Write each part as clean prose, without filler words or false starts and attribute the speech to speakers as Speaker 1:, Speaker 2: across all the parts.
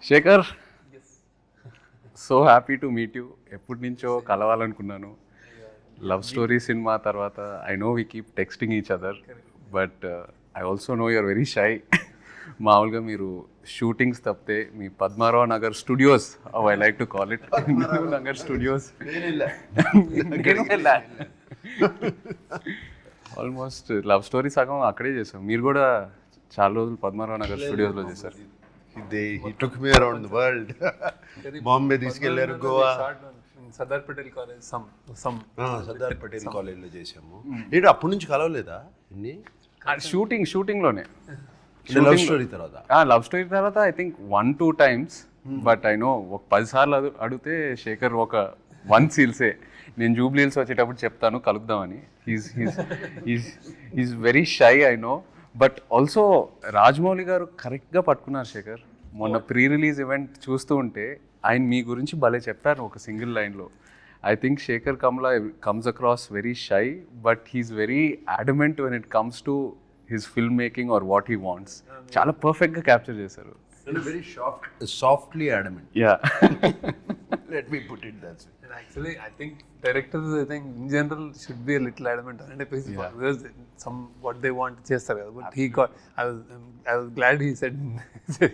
Speaker 1: Shekhar, so happy to meet you. ఎప్పటి నుంచో కలవాలనుకున్నాను. లవ్ స్టోరీ సినిమా తర్వాత I know we keep texting each other, but I also know you're very shy. మామూలుగా మీరు shootings తప్పితే మీ Padmarao Nagar studios, I like to call it Nagar studios, almost love story సగం అక్కడే చేసాం. మీరు కూడా చాలా రోజులు పద్మారావు నగర్ స్టూడియోస్లో చేశారు.
Speaker 2: He took me around the world. Bombay తీసుకెళ్లారు, గోవా,
Speaker 3: సర్దార్ పటేల్ కాలేజ్
Speaker 2: సర్దార్ పటేల్ కాలేజ్లో చేసాము. ఏంటి అప్పటి నుంచి కలవలేదా? ఇన్ని
Speaker 1: షూటింగ్లోనే
Speaker 2: లవ్ స్టోరీ తర్వాత
Speaker 1: లవ్ స్టోరీ తర్వాత I think 1-2 times, but I know ఒక 10 సార్లు అడిగితే శేఖర్ ఒక 1 సీల్సే. నేను జూబ్లీ హిల్స్ వచ్చేటప్పుడు చెప్తాను కలుద్దామని. Is very shy, I know. But also Rajamouli garu కరెక్ట్గా పట్టుకున్నారు శేఖర్. మొన్న ప్రీ రిలీజ్ ఈవెంట్ చూస్తూ ఉంటే ఆయన మీ గురించి భలే చెప్పారు ఒక సింగిల్ లైన్లో. I think Sekhar Kammula comes across very shy, but he's very adamant when it comes to his film making or what he wants. చాలా పర్ఫెక్ట్గా క్యాప్చర్ చేశారు.
Speaker 2: Very softly adamant.
Speaker 1: Yeah,
Speaker 2: let me put it that way.
Speaker 3: And actually, I think directors, I think in general, should be a little adamant on it because some what they want to chase. But he got. I was glad he said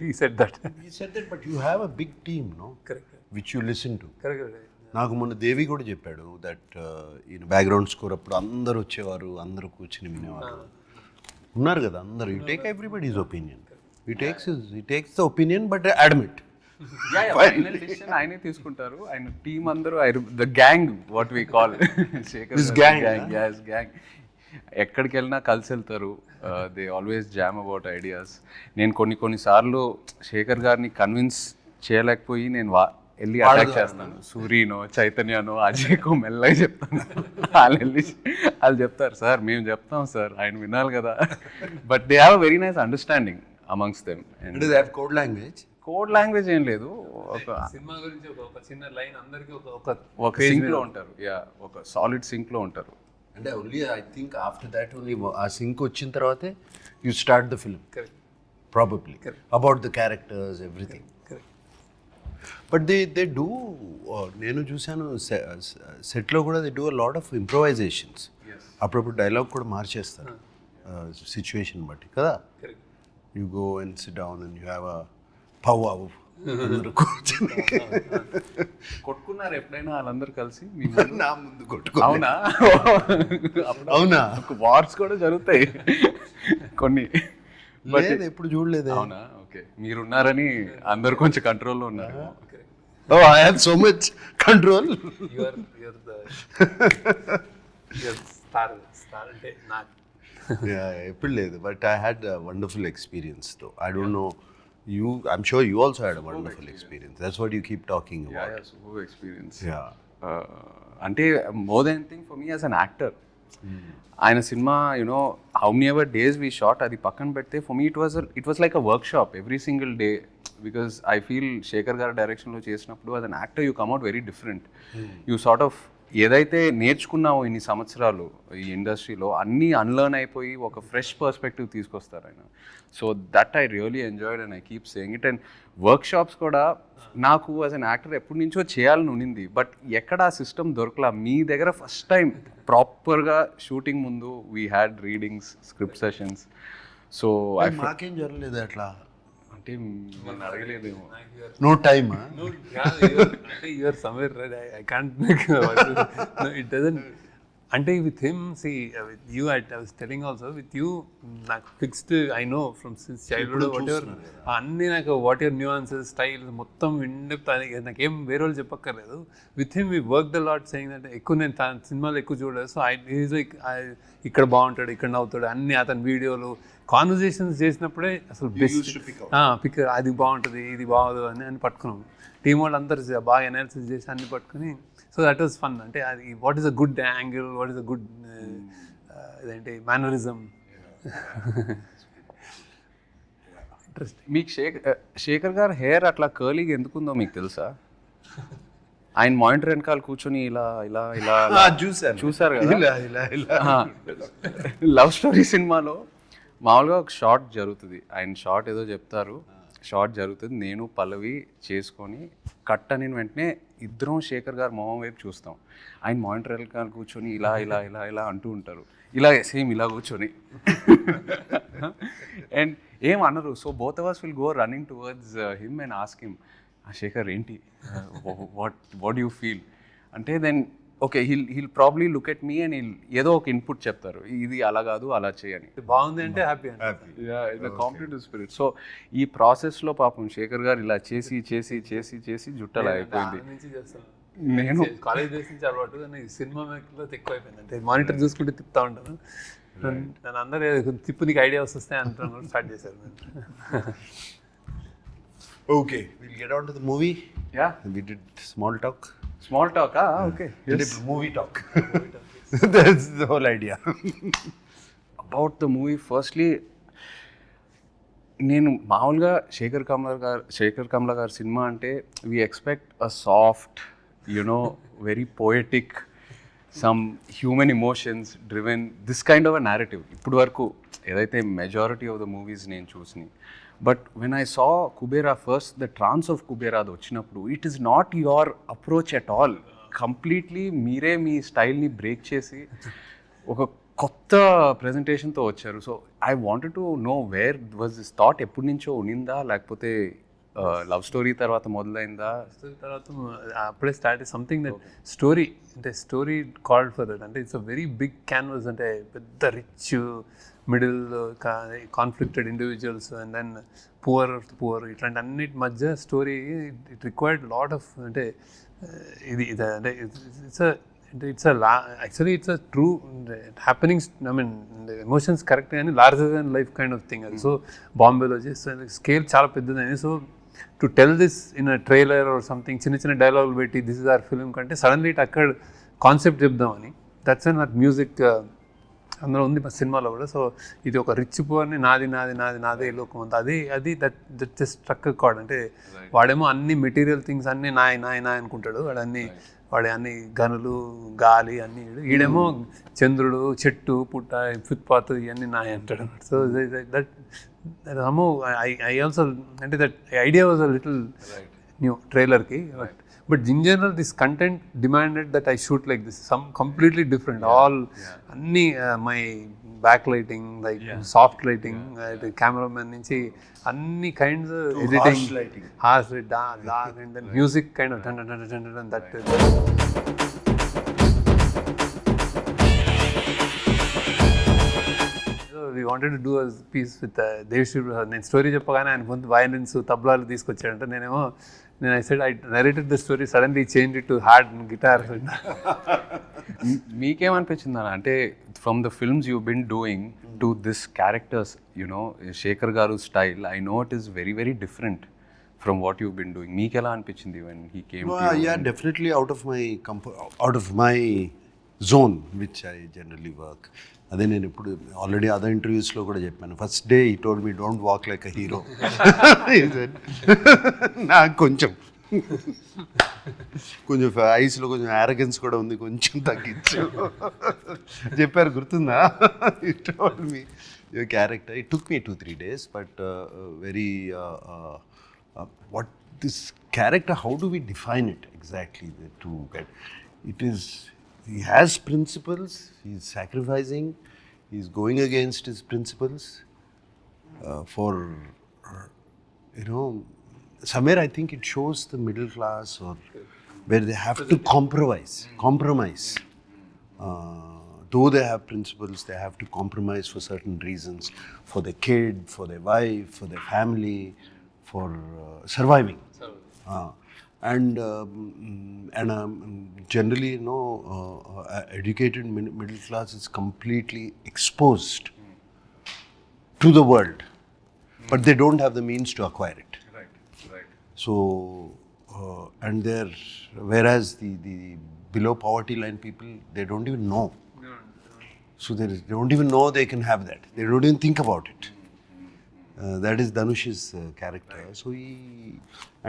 Speaker 3: he said that.
Speaker 2: He said that, but you have a big team, no?
Speaker 3: Correct.
Speaker 2: Which you listen to.
Speaker 3: Correct.
Speaker 2: నాకు మొన్న దేవి కూడా చెప్పాడు that ఈయన background score అప్పుడు అందరు వచ్చేవారు, అందరూ కూర్చుని వినేవారు ఉన్నారు కదా అందరు. You take everybody's opinion. He takes the opinion, but admit.
Speaker 1: Final decision ఆయనే తీసుకుంటారు. ఆయన టీమ్ అందరూ the gang, what we call Sekhar gang. ఎక్కడికి వెళ్ళినా కలిసి వెళ్తారు. They always jam about ideas. నేను కొన్నిసార్లు శేఖర్ గారిని కన్విన్స్ చేయలేకపోయి నేను వెళ్ళి అటాక్ చేస్తాను. సూర్యనో చైతన్యనో అజయ్కో మెల్లగా చెప్తాను. వాళ్ళు చెప్తారు సార్ మేము చెప్తాం సార్, ఆయన వినాలి కదా. But they have very nice understanding amongst them. Code language ఏం లేదు.
Speaker 3: సినిమా గురించి ఒక చిన్న లైన్ అందరికి
Speaker 1: ఒక సింక్ లో ఉంటారు. యా, ఒక సాలిడ్ సింక్ లో ఉంటారు.
Speaker 2: అంటే only I think after that only ఆ సింక్ వచ్చిన తర్వాతే you start the film probably about the characters everything. But they do, నేను చూశాను సెట్లో కూడా they do a lot of improvisations. అప్పుడప్పుడు డైలాగ్ కూడా మార్చేస్తారు సిచ్యువేషన్ బట్టి కదా. You go and sit down and you have a powwow.
Speaker 1: కొట్టుకున్నారు ఎప్పుడైనా వాళ్ళందరూ కలిసి?
Speaker 2: నా ముందు కొట్టుకో.
Speaker 1: అవునా?
Speaker 2: అవునా?
Speaker 1: వార్స్ కూడా జరుగుతాయి కొన్ని, బట్
Speaker 2: ఎప్పుడు చూడలేదు.
Speaker 1: అవునా? ఓకే, మీరున్నారని అందరు కొంచెం కంట్రోల్లో ఉన్నారు.
Speaker 2: Oh, I have so much control.
Speaker 3: You're the star అంటే నాకు.
Speaker 2: Yeah, ఎప్పుడు లేదు. But I had a wonderful experience though. I don't know. I'm sure you also had a wonderful experience. That's what you keep talking about.
Speaker 1: Yeah, superb experience.
Speaker 2: Yeah.
Speaker 1: అంటే more than anything for me as an actor, ఆయన cinema you know how many ever days we shot అది పక్కన పెడితే for me it was like a workshop every single day. Because I feel Shekhar garu డైరెక్షన్లో చేసినప్పుడు as an actor you come out very different. You sort of ఏదైతే నేర్చుకున్నావో ఇన్ని సంవత్సరాలు ఈ ఇండస్ట్రీలో అన్నీ అన్లర్న్ అయిపోయి ఒక ఫ్రెష్ పర్స్పెక్టివ్ తీసుకొస్తారు ఆయన. So that I really enjoyed and I keep saying it. And work shops కూడా నాకు యాజ్ అన్ యాక్టర్ ఎప్పటి నుంచో చేయాలని ఉండింది, బట్ ఎక్కడ ఆ సిస్టమ్ దొరకలా. మీ దగ్గర ఫస్ట్ టైం ప్రాపర్గా షూటింగ్ ముందు we had readings, script sessions. So
Speaker 2: మాకేం జరగలేదు అట్లా.
Speaker 1: అంటే మనం అడగలేదేమో.
Speaker 2: No time.
Speaker 3: అంటే you're somewhere right. I can't make it doesn't. అంటే with him see with you I was telling also with you నాకు fixed I know from since childhood whatever అన్నీ నాకు వాట్ ఎవర్ న్యూఆన్సెస్ స్టైల్ మొత్తం in depth నాకేం వేరే వాళ్ళు చెప్పక్కర్లేదు. With him we work the lot saying అంటే ఎక్కువ నేను సినిమాలు ఎక్కువ చూడలేదు. సో ఈజ్ లైక్ ఇక్కడ బాగుంటాడు, ఇక్కడ నవ్వుతాడు, అన్ని అతని వీడియోలు కాన్వర్జేషన్స్ చేసినప్పుడే అసలు బెస్ట్ పిక్ అది బాగుంటుంది ఇది బాగోదు అని పట్టుకున్నాం. టీం వాళ్ళు అందరు బాగా అనాలిసిస్ చేసి అన్ని పట్టుకుని. So that was fun. అంటే అది what is a good angle, what is a good ఇదేంటి మేనరిజం.
Speaker 1: ఇంట్రెస్టింగ్. మీకు శేఖర్ గారు హెయిర్ అట్లా కర్లీగా ఎందుకుందో మీకు తెలుసా? ఆయన మానిటర్ వెనకాల కూర్చొని ఇలా ఇలా ఇలా చూసారు కదా. లవ్ స్టోరీ సినిమాలో మామూలుగా ఒక షార్ట్ జరుగుతుంది, ఆయన షార్ట్ ఏదో చెప్తారు, షార్ట్ జరుగుతుంది, నేను పల్లవి చేసుకొని కట్ అని వెంటనే ఇద్దరం శేఖర్ గారు మొహం వైపు చూస్తాం. ఆయన మానిటర్ గారు కూర్చొని ఇలా ఇలా ఇలా ఇలా అంటూ ఉంటారు, ఇలా సేమ్ ఇలా కూర్చొని అండ్ ఏం అనరు. So both of us will go running towards him and ask him, Sekhar ఏంటి, వాట్ యూ ఫీల్ అంటే, then okay he'll probably look at me and ఏదో ఒక ఇన్పుట్ చెప్తారు, ఇది అలా కాదు అలా చేయని.
Speaker 3: బాగుంది అంటే హ్యాపీ
Speaker 1: కాంపిటేటివ్ స్పిరిట్. సో ఈ ప్రాసెస్లో పాపం శేఖర్ గారు ఇలా చేసి చేసి చేసి చేసి జుట్టలా అయిపోయింది. నేను
Speaker 3: కాలేజ్ డేస్ నుంచి అలవాటు, కానీ సినిమా మేకర్లో ఎక్కువ అయిపోయింది. అంటే మానిటర్ చూసుకుంటే తిప్పుతా ఉంటాను, నన్ను అందరూ తిప్పు నీకు ఐడియాస్ వస్తాయి అంటున్నారు, స్టార్ట్ చేశారు.
Speaker 2: Okay, we'll get on to the movie.
Speaker 1: Yeah.
Speaker 2: We did small talk.
Speaker 1: Small talk, okay.
Speaker 2: Yes. Movie talk. That's the whole idea.
Speaker 1: About the movie, firstly, నేను మామూలుగా శేఖర్ కమ్ల గారి సినిమా అంటే we expect a soft, you know, very poetic, some human emotions driven, this kind of a narrative. ఇప్పుడు వరకు ఏదైతే majority of the movies నేను చూసినాయి. But when I saw Kubera first, the trance of Kubera అది వచ్చినప్పుడు, it is not your approach at all. Completely మీరే మీ స్టైల్ని బ్రేక్ చేసి ఒక కొత్త ప్రజెంటేషన్తో వచ్చారు. So I wanted to know where was this thought, ఎప్పటి నుంచో ఉనిందా లేకపోతే లవ్ స్టోరీ తర్వాత మొదలైందా?
Speaker 3: తర్వాత అప్పుడే స్టార్ట్ సంథింగ్ దట్ స్టోరీ, అంటే స్టోరీ కాల్డ్ ఫర్ దట్. అంటే it's a very big canvas, అంటే పెద్ద rich middle conflicted individuals and then poor ఇట్లాంటి అన్నిటి మధ్య story. It required lot of, అంటే ఇది అంటే it's actually it's a true happenings. I mean emotions correct కానీ larger than life kind of thing అది. సో బాంబేలో చేస్తే స్కేల్ చాలా పెద్దదని. So to tell this in a trailer or something, చిన్న చిన్న డైలాగులు పెట్టి దిస్ ఇస్ అవర్ ఫిల్మ్ కంటే సడన్లీ ఇట్ అక్కడ కాన్సెప్ట్ చెప్దామని, దట్స్ అండ్ నాకు మ్యూజిక్ అందులో ఉంది మా సినిమాలో కూడా. సో ఇది ఒక రిచ్ పూర్ని నాది నాది నాది నాదే లోకం అంతా, అది దట్ జస్ట్ స్ట్రక్ కార్డ్. అంటే వాడేమో అన్ని మెటీరియల్ థింగ్స్ అన్నీ నాయ అనుకుంటాడు, వాడే అన్ని గనులు గాలి అన్ని, ఈడేమో చంద్రుడు చెట్టు పుట్ట ఫుట్పాత్ ఇవన్నీ నాయ అంటాడు. సో దట్ ఐ ఆల్సో, అంటే that idea was a little new ట్రైలర్కి. But in general, this content demanded that I shoot like this, some completely different. All, my backlighting, like soft lighting, the cameraman nunchi, anni kinds of editing, harsh lighting, dark, and then music kind of and that. We wanted to do a piece with Devshri Prasad. నేను story చెప్పగానే ఆయన కొంత violins తబలాలు తీసుకొచ్చాడంటే, నేను I said I narrated the story, suddenly changed it to hard guitar.
Speaker 1: మీకేమనిపించింది అంటే from the films you been doing to this characters, you know, Shekhar garu style, I know it is very very different from what you been doing. మీకు ఎలా అనిపించింది when he came to you?
Speaker 2: Yeah, definitely out of my zone which I generally work. అదే నేను ఇప్పుడు already other ఇంటర్వ్యూస్లో కూడా చెప్పాను. First day ఈ told me don't walk like a hero. నాకు కొంచెం ఐస్లో కొంచెం యారగెన్స్ కూడా ఉంది, కొంచెం తగ్గించు చెప్పారు, గుర్తుందా? ఈ told me your character. It took me 2-3 days, but very what this character, how do we define it exactly to get it is. He has principles, he's sacrificing, he's going against his principles for, somewhere I think it shows the middle class, or where they have to compromise. Though they have principles, they have to compromise for certain reasons, for their kid, for their wife, for their family, for surviving. And generally, educated middle class is completely exposed to the world, but they don't have the means to acquire it. Right. So, and whereas the below poverty line people, they don't even know. So they don't even know they can have that. They don't even think about it. That is Dhanush's character. Right. So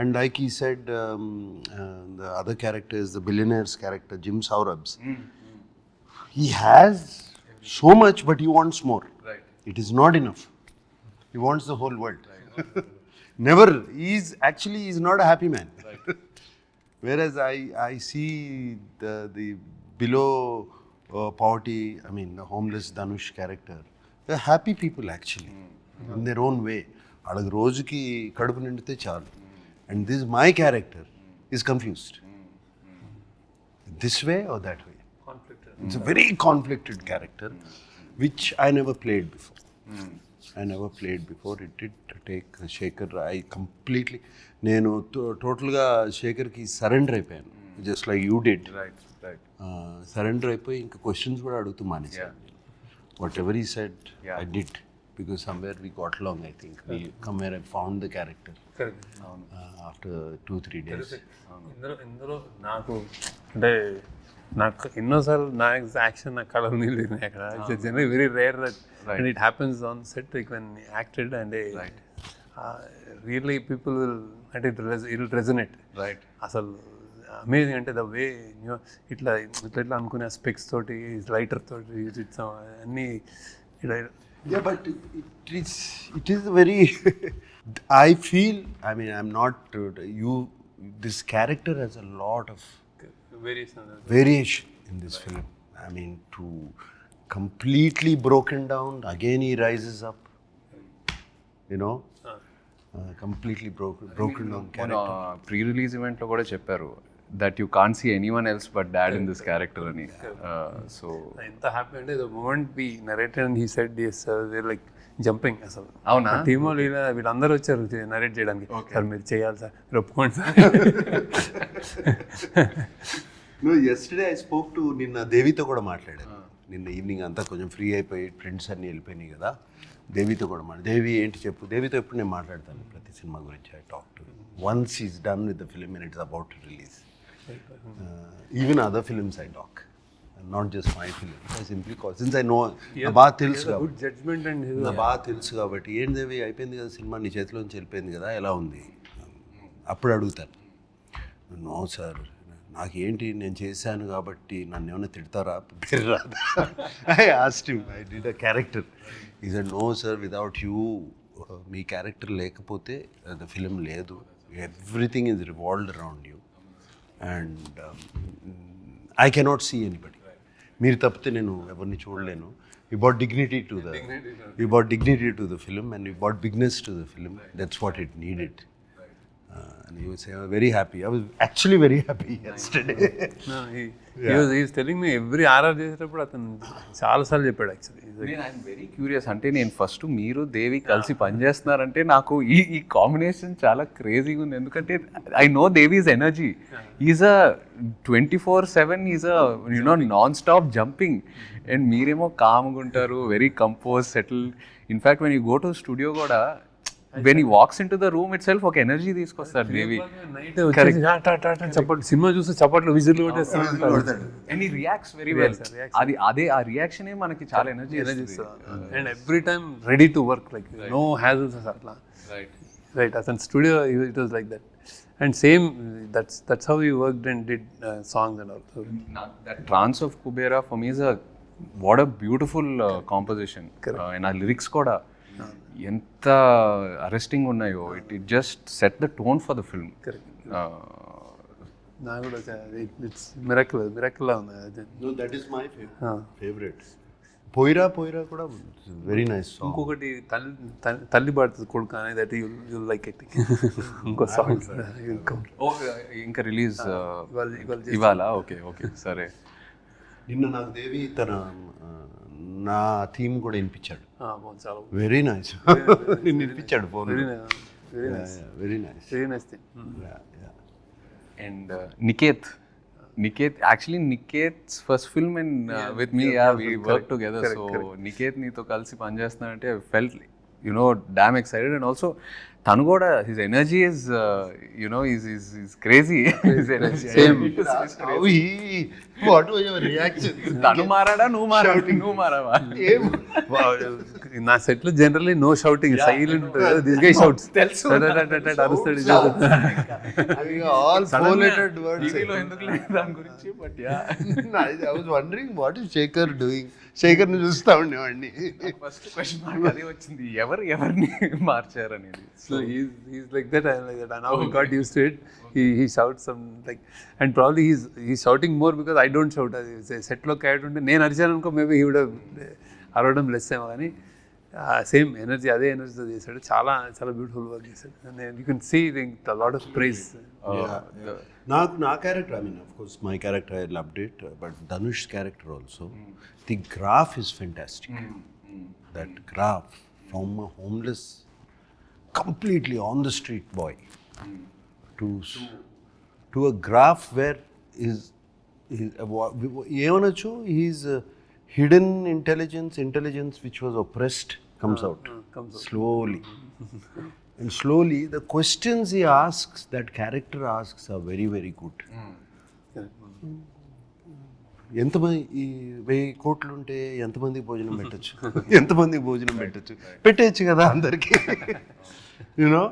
Speaker 2: and like he said, the other character is the billionaire's character, Jim Saurabh's. He has so much, but he wants more. Right. It is not enough. He wants the whole world. Right. Never. He's not a happy man. Whereas I see the below poverty, I mean the homeless Dhanush character, they're happy people actually in their own way. వాళ్ళకి రోజుకి కడుపు నిండితే చాలు. And this my character is confused. This way or that way.
Speaker 3: Conflicted.
Speaker 2: It's a very conflicted character, which I never played before. It did take Shekhar. I completely, నేను టోటల్గా శేఖర్కి surrender అయిపోయాను, just like you did. Surrender అయిపోయి ఇంకా questions కూడా అడుగుతూ మానేసాను. Whatever he said I did, because somewhere we got long. I think we come where I found the character after 2-3 days.
Speaker 3: ఇందులో నాకు అంటే నాకు ఎన్నోసార్లు నా యాక్షన్ నాకు కళ నీళ్ళు అక్కడ. It's generally very rare that and it happens on set like when acted and really people will అంటే ఇట్ విల్ రెజనేట్.
Speaker 1: రైట్.
Speaker 3: అసలు అమేజింగ్ అంటే ద వే ఇట్లా అనుకునే స్పెక్స్ తోటి లైటర్ తోటి అన్నీ
Speaker 2: Yeah, but it is very. I feel. I mean, I'm not. This character has a lot of variation in this film. I mean, to completely broken down. Again, he rises up. You know, completely broken down character.
Speaker 1: Pre-release event lo kuda chepparu that you can't see anyone else but dad in this character ani. So
Speaker 3: ఎంత happy అంటే the moment we narrated and he said yes they like jumping. అసలు
Speaker 1: అవునా?
Speaker 3: Team వీళ్ళందరూ వచ్చారు narrate చేయడానికి. Sir మీరు చేయాలి sir, మీరు ఒప్పుకోండి sir.
Speaker 2: No, yesterday I spoke to నిన్న దేవితో కూడా మాట్లాడాను. నిన్న ఈవినింగ్ అంతా కొంచెం ఫ్రీ అయిపోయి ఫ్రెండ్స్ అన్నీ వెళ్ళిపోయినాయి కదా, దేవితో కూడా దేవి ఏంటి చెప్పు. దేవితో ఎప్పుడు నేను మాట్లాడతాను ప్రతి సినిమా గురించి. I talk to once is done with the film and it's about to release. Even other films I talk, not just my film. I simply call, since I know నా బాగా తెలుసు కాబట్టి ఏంటి దేవి అయిపోయింది కదా సినిమా, నీ చేతిలోంచి వెళ్ళిపోయింది కదా, ఎలా ఉంది అప్పుడు అడుగుతాను. నో సార్, నాకేంటి నేను చేశాను కాబట్టి నన్ను ఏమైనా తిడతారా, పేరు రాదా. I asked him, I did a character. He said no sir, without you, మీ క్యారెక్టర్ లేకపోతే ద ఫిలిం లేదు. Everything is revolved around you and I cannot see anybody. మీరు తప్పితే నేను ఎవరిని చూడలేను. You bought dignity to the film and you bought bigness to the film. That's what it needed. And he was very happy. I was actually very happy yesterday.
Speaker 3: No, he was telling me every RR చేసేటప్పుడు అతను చాలాసార్లు చెప్పాడు actually.
Speaker 1: I'm very curious. అంటే నేను first మీరు దేవి కలిసి పనిచేస్తున్నారంటే నాకు ఈ కాంబినేషన్ చాలా క్రేజీగా ఉంది. ఎందుకంటే I know Devi's energy. Is a 24/7 is a non stop jumping. And మీరేమో కామ్గా ఉంటారు, very compose, settle. In fact when you go to studio కూడా when he walks into the room itself ఒక ఎనర్జీ తీసుకొస్తాడు దేవి.
Speaker 3: చప్పట్లు సినిమా చూస్తే చప్పట్లు whistle కొట్టేస్తాడు.
Speaker 1: and he reacts very well. అదే ఆ రియాక్షనే మనకి చాలా ఎనర్జీ ఇస్తుంది.
Speaker 3: And every time ready to work, like no hassles అట్లా. రైట్ అతని studio it was like that. And same that's how you worked and did songs and all.
Speaker 1: that trance of Kubera for me is what a beautiful composition. and ఆ lyrics కూడా ఎంత arresting ఉన్నాయో. It just set the tone for the film.
Speaker 3: నాకు కూడా it's miracle ఉంది.
Speaker 2: No, that is my favorite. పోయిరా కూడా very nice song.
Speaker 3: ఇంకొకటి తల్లి పాడుతుంది కొడుకు అనేది, దట్ యూ లైక్ ఇట్. ఇంకో సాంగ్
Speaker 1: ఇంకా రిలీజ్ ఇవాళ. ఓకే సరే.
Speaker 2: నిన్న నాకు దేవి తన నా థీమ్ కూడా వినిపించాడు.
Speaker 3: చాలా
Speaker 2: వెరీ నైస్. నిన్ను వినిపించాడు ఫోన్. Very nice.
Speaker 1: And Niketh actually Niketh's first film and with me we worked together. So Niketh నీతో కలిసి పనిచేస్తున్నానంటే I felt damn excited. And also tanu kuda his energy is is crazy. His energy
Speaker 3: same.
Speaker 2: What was your reaction?
Speaker 1: tanu marada nu marava.
Speaker 3: నా set లో generally no shouting, silent ఉంటుంది. This guy shouts అరుస్తాడు.
Speaker 2: All four-lettered words.
Speaker 1: టీవీలో ఎందుకు లేదు దాని గురించి. బట్
Speaker 2: I was wondering what is Shekhar doing. శేఖర్ని చూస్తూ ఉండేవాడిని.
Speaker 1: ఫస్ట్ క్వశ్చన్ మార్క్ అదే వచ్చింది, ఎవరిని మార్చారు అనేది.
Speaker 3: So he's like that. I'm like that. And now we got used to it. He shouts some like, and probably he's shouting more because I don't shout. Set లో character ఉంటే నేను అరిచాను అనుకో, మేబీ he would have అరవడం less ఏమో, కానీ same energy, అదే ఎనర్జీతో చేశాడు. చాలా చాలా బ్యూటిఫుల్ వర్క్ చేశాడు. You can see lot of praise.
Speaker 2: నా character, I mean of course my character I loved it, but Dhanush character also, the graph is fantastic. That graph from a homeless, completely on the street boy to a graph where ఏమనొచ్చు, his hidden intelligence which was oppressed comes out slowly. And slowly the questions he asks, that character asks, are very, very good. ఎంతమంది ఈ 1000 కోట్లు ఉంటే ఎంతమందికి భోజనం పెట్టచ్చు, ఎంతమందికి భోజనం పెట్టచ్చు కదా అందరికీ. You know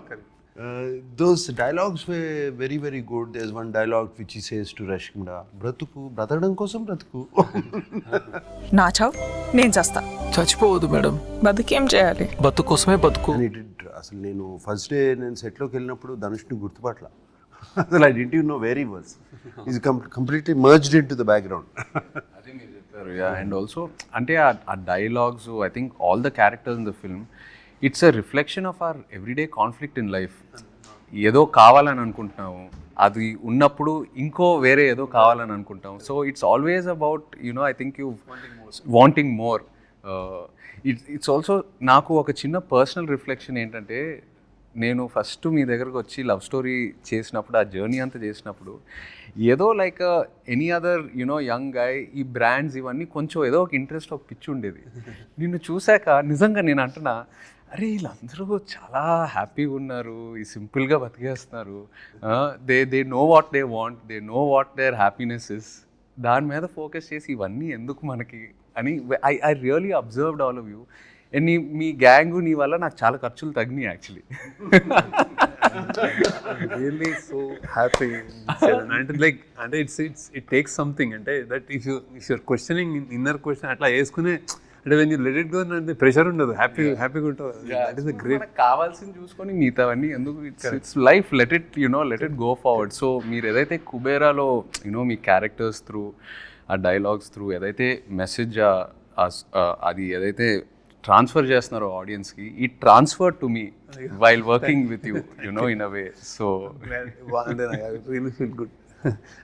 Speaker 2: those dialogues were very, very good. There's one dialogue which he says to Rashmida, బ్రతకడం కోసం బ్రతుకు.
Speaker 4: నా చావు నేను చేస్తా.
Speaker 5: చచ్చిపోవద్దు మేడం,
Speaker 4: బతుకేం చేయాలి?
Speaker 5: బతుకు కోసమే బతుకు.
Speaker 2: అసలు నేను ఫస్ట్ డే నేను సెట్లోకి వెళ్ళినప్పుడు ధనుష్ని గుర్తుపట్ల. అసలు I didn't even know where he was. Is completely merged in to the background.
Speaker 1: అదే మీరు చెప్పారు. అండ్ ఆల్సో అంటే ఆ dialogues, I think all the characters in the film, it's a reflection of our everyday conflict in life. ఏదో కావాలని అనుకుంటున్నాము, అది ఉన్నప్పుడు ఇంకో వేరే ఏదో కావాలని అనుకుంటాం. So it's always about I think you wanting more. It's also నాకు ఒక చిన్న పర్సనల్ రిఫ్లెక్షన్ ఏంటంటే, నేను ఫస్ట్ మీ దగ్గరకు వచ్చి లవ్ స్టోరీ చేసినప్పుడు, ఆ జర్నీ అంతా చేసినప్పుడు, ఏదో like any other young guy, ఈ బ్రాండ్స్ ఇవన్నీ కొంచెం ఏదో ఒక ఇంట్రెస్ట్, ఒక పిచ్చి ఉండేది. నిన్ను చూశాక నిజంగా నేను అంటున్నా, అరే వీళ్ళందరూ చాలా హ్యాపీగా ఉన్నారు, ఈ సింపుల్గా బతికేస్తున్నారు, they know what they want, they know what their happiness is. దాని మీద ఫోకస్ చేసి ఇవన్నీ ఎందుకు మనకి అని I really observed all of you. And మీ గ్యాంగు నీ వల్ల నాకు చాలా ఖర్చులు తగ్గినాయి యాక్చువల్లీ.
Speaker 3: Really so happy. అంటే ఇట్ టేక్స్ సంథింగ్, అంటే that if you're questioning inner question అట్లా వేసుకునే, అంటే when you let it go అంటే ప్రెషర్ ఉండదు, హ్యాపీగా ఉంటుంది. That is the great.
Speaker 1: కావాల్సింది చూసుకొని మిగతావన్నీ ఎందుకు, it's life, let it go forward. So మీరు ఏదైతే కుబేరాలో మీ క్యారెక్టర్స్ త్రూ, ఆ డైలాగ్స్ త్రూ ఏదైతే మెసేజ్ అది ఏదైతే ట్రాన్స్ఫర్ చేస్తున్నారో ఆడియన్స్కి, ఈ transfer to me while working with you in a way. So
Speaker 3: really feel good.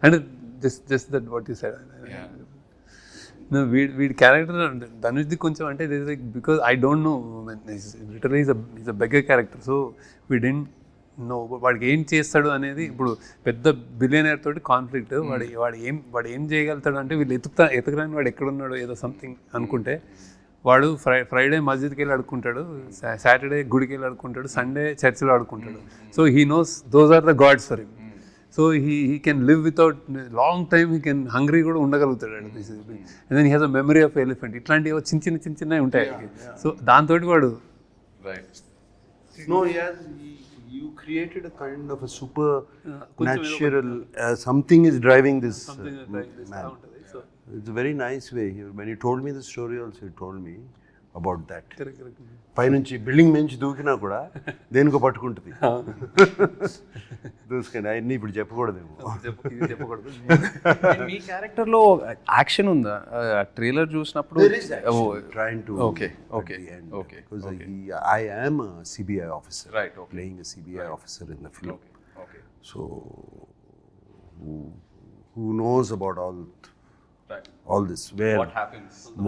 Speaker 3: And just that what you said, వీడి క్యారెక్టర్ ధనుష్ది కొంచెం అంటే because I don't know, literally is a beggar character. So we don't know వాడికి ఏం చేస్తాడు అనేది. ఇప్పుడు పెద్ద బిలియనర్ తోటి కాన్ఫ్లిక్ట్, వాడు ఏం చేయగలుగుతాడు అంటే, వీళ్ళు ఎతకడానికి వాడు ఎక్కడున్నాడు ఏదో సంథింగ్ అనుకుంటే, వాడు ఫ్రైడే మస్జిద్కి వెళ్ళి అడుక్కుంటాడు, సాటర్డే గుడికి వెళ్ళి అడుక్కుంటాడు, సండే చర్చిలో అడుక్కుంటాడు. So he knows those are the gods for him. So he can live without long time, he can hungry కూడా ఉండగలుగుతాడు. And then he has a memory of elephant. ఇట్లాంటివి చిన్నవి ఉంటాయి. సో దాంతో వాడు
Speaker 2: you created a kind of a supernatural something is driving this man. It's a very nice way. When you told me the story also, you told me about that.
Speaker 3: Correct.
Speaker 2: పైనుంచి building నుంచి దూకినా కూడా దేనికో పట్టుకుంటుంది. దూసుకండి అవన్నీ ఇప్పుడు చెప్పకూడదేమో.
Speaker 1: మీ క్యారెక్టర్లో action ఉందా? Trailer చూసినప్పుడు
Speaker 2: trying to
Speaker 1: okay.
Speaker 2: Because I am a CBI officer,
Speaker 1: right, okay.
Speaker 2: Playing a CBI officer in the film.
Speaker 1: Okay.
Speaker 2: So who knows about all this, where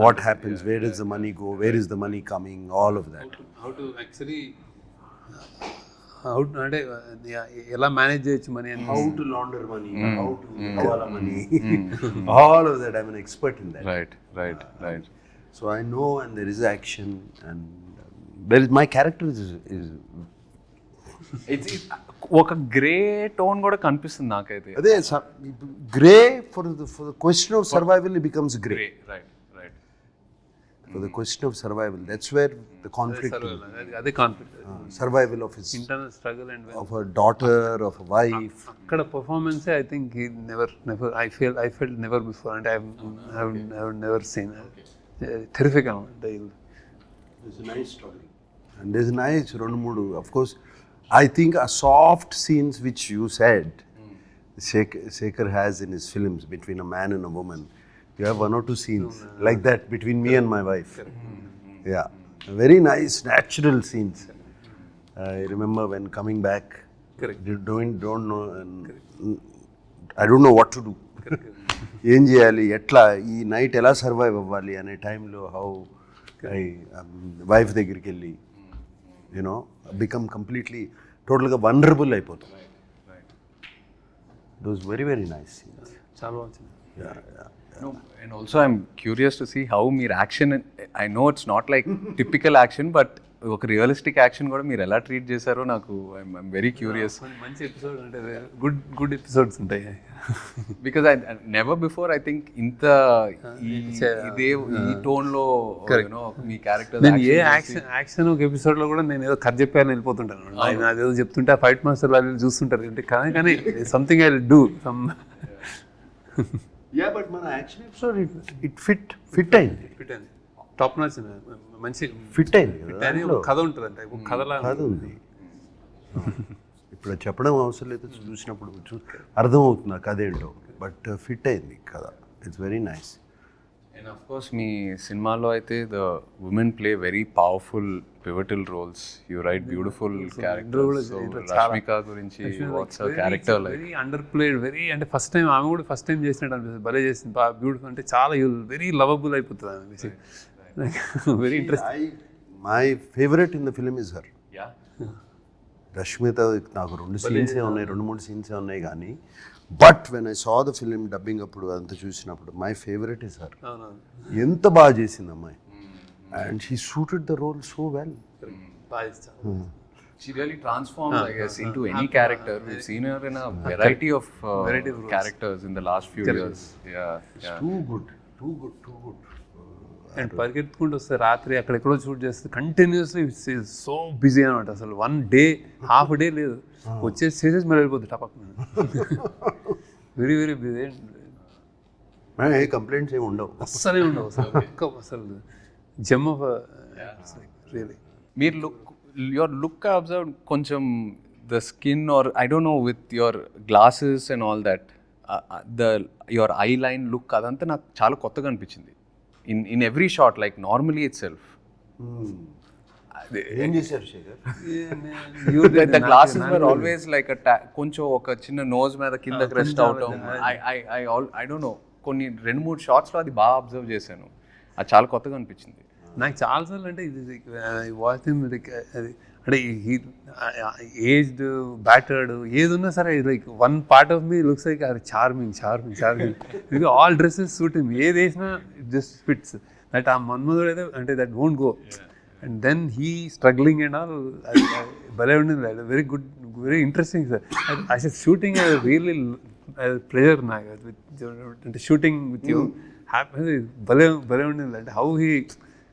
Speaker 2: what happens, where does the money go, where is the money coming, all of that.
Speaker 3: How to actually అంటే ఎలా manage చేయొచ్చు money,
Speaker 2: how to launder money, how to hawala money, all of that. I'm an expert in that.
Speaker 1: Right.
Speaker 2: So I know, and there is action, and there is my character is
Speaker 1: ఒక grey tone కూడా కనిపిస్తుంది నాకైతే.
Speaker 2: అదే grey for the question of survival it becomes grey.
Speaker 1: Right
Speaker 2: For the question of survival, that's where the conflict,
Speaker 3: అదే conflict,
Speaker 2: survival of his
Speaker 3: internal struggle and
Speaker 2: of a daughter, of a wife.
Speaker 3: అక్కడ performance I think he never I felt never before, and I have never seen terrific అనమాట.
Speaker 2: It's a nice story. And there's nice Ronumudu. Of course, I think a soft scenes which you said, Shekhar has in his films between a man and a woman. You have 1 or 2 scenes like that between me and my wife. Yeah, very nice, natural scenes. I remember when coming back, you don't know, I don't know what to do. ఏం చేయాలి, ఎట్లా ఈ night ఎలా survive అవ్వాలి అనే టైంలో how I wife దగ్గరికి వెళ్ళి యూనో బికమ్ కంప్లీట్లీ టోటల్గా వనరబుల్ అయిపోతాం. It was very very nice.
Speaker 3: చాలా బాగుంది.
Speaker 1: No, and also I'm curious to see how మీరు action, I know it's not like typical action, but ఒక రియలిస్టిక్ యాక్షన్ కూడా మీరు ఎలా ట్రీట్ చేశారో నాకు ఐఎమ్ వెరీ క్యూరియస్.
Speaker 3: మంచి ఎపిసోడ్ అంటే గుడ్ ఎపిసోడ్స్ ఉంటాయి.
Speaker 1: Because I never before I think ఇంత ఇదే ఈ టోన్లో మీ క్యారెక్టర్.
Speaker 3: నేను ఏ యాక్షన్ ఒక ఎపిసోడ్లో కూడా నేను ఏదో కథ చెప్పాను వెళ్ళిపోతుంటాను. ఆయన అదేదో చెప్తుంటే ఫైట్ మాస్టర్ వాళ్ళు చూస్తుంటారు అంటే కానీ something I will do some.
Speaker 2: Yeah but మన యాక్షన్ ఎపిసోడ్ ఇట్ ఫిట్ అయింది.
Speaker 3: టాప్ నాచ్ మంచి
Speaker 2: ఫిట్ అయింది కదా.
Speaker 3: కథ ఉంటుంది అంటే కథలా
Speaker 2: కథ ఉంది. ఇప్పుడు చెప్పడం అవసరం లేదు, చూసినప్పుడు అర్థమవుతుంది కథ ఏంటో. బట్ ఫిట్ అయింది కథ. It's very nice.
Speaker 1: And of course మీ సినిమాలో అయితే the women play very powerful pivotal roles. You write beautiful characters. Rashmika గురించి what's her character like?
Speaker 3: Very underplayed, very అంటే ఫస్ట్ టైం ఆమె కూడా ఫస్ట్ టైం చేసినట్టు అనిపిస్తుంది. భలే చేసింది, బాగా బ్యూటిఫుల్. అంటే చాలా వెరీ లవబుల్ అయిపోతుంది ఆమె. Very interesting.
Speaker 2: My favourite in the film is her.
Speaker 1: Yeah,
Speaker 2: Rashmita నాకు 2 సీన్సే ఉన్నాయి, 2-3 సీన్సే ఉన్నాయి కానీ but when I saw the film dubbing అప్పుడు అంతా చూసినప్పుడు మై ఫేవరెట్ ఇస్ హర్. ఎంత బాగా చేసింది అమ్మాయి. And she suited the role so well.
Speaker 1: she really transforms, I guess, into any character. We've seen her in a variety of characters in the last few years. Yeah.
Speaker 2: Too good.
Speaker 3: And పరిగెత్తుకుంటూ వస్తే రాత్రి అక్కడెక్కడో shoot చేస్తే continuously so busy అనమాట. అసలు 1 day half day లేదు, వచ్చేసి చేసేసి మరి వెళ్ళిపోతుంది టపక్. Very very busy.
Speaker 2: ఏ కంప్లైంట్స్ ఏమి ఉండవు,
Speaker 3: అస్సలే ఉండవు అసలు జమ్ ఆఫ్ రియలీ.
Speaker 1: మీరు your look I observed కొంచెం the skin or I don't know with your glasses and all that, your eye line look అదంతా నాకు చాలా కొత్తగా అనిపించింది in every shot, like normally itself.
Speaker 2: ఏం చేశారు Shekhar?
Speaker 1: The glasses were always like కొంచెం ఒక చిన్న నోజ్ మీద కిందకి రెస్ట్ అవటం. I don't know, కొన్ని 2-3 షాట్స్లో అది బాగా అబ్జర్వ్ చేశాను. అది చాలా కొత్తగా అనిపించింది
Speaker 3: నాకు చాలాసార్లు. అంటే ఇది వాచ్ అది అంటే ఏజ్డ్ బ్యాటర్డ్ ఏది ఉన్నా సరే like 1 part of me looks like అది charming. All dresses suit him, ఏది వేసినా ఇట్ జస్ట్ ఫిట్స్. దట్ ఆ మన్మధుడు అయితే అంటే that won't go. And then he struggling and all భలే ఉండింది. Very good, very interesting sir. As shooting really pleasure నాకు అంటే షూటింగ్ విత్ యూ. హ్యాపీ భలే ఉండింది. అంటే how he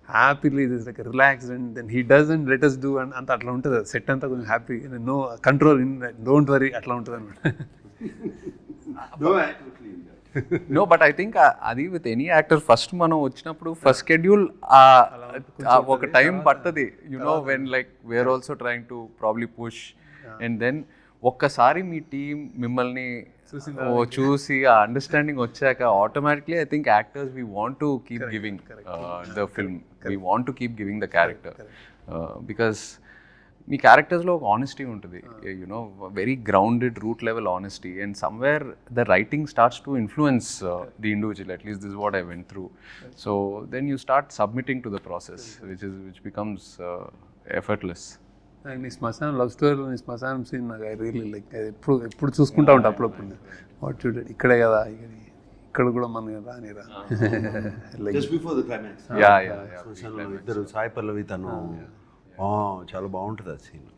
Speaker 3: happily this like relaxed and then he doesn't let us do అంత అట్లా ఉంటుంది. సెట్ అంతా కొంచెం happy, no control, don't worry అట్లా ఉంటుంది అనమాట.
Speaker 1: నో బట్ ఐ థింక్ అది విత్ ఎనీ యాక్టర్ ఫస్ట్ మనం వచ్చినప్పుడు ఫస్ట్ షెడ్యూల్ ఒక టైం పడుతుంది, you know when like we're also trying to probably push. And then ఒక్కసారి మీ టీం మిమ్మల్ని చూసి ఆ అండర్స్టాండింగ్ వచ్చాక automatically I think actors we want to keep giving the film, we want to keep giving the character. Because మీ క్యారెక్టర్స్లో ఒక honesty ఉంటుంది, you know very grounded root level honesty. And somewhere the writing starts to influence the individual. At least this what I went through. So then you start submitting to the process which becomes effortless.
Speaker 3: నీ శ్మశానం love స్టోరీలో నీ శ్మశానం scene నాకు I really like. ఎప్పుడు చూసుకుంటా ఉంటా అప్పుడప్పుడు. వాట్ చూడండి ఇక్కడే కదా, ఇక్కడ కూడా మన రానిరా.
Speaker 2: జస్ట్ బిఫోర్ ద క్లైమాక్స్ ఇద్దరు సాయి పల్లవి తను చాలా బాగుంటుంది ఆ సీన్.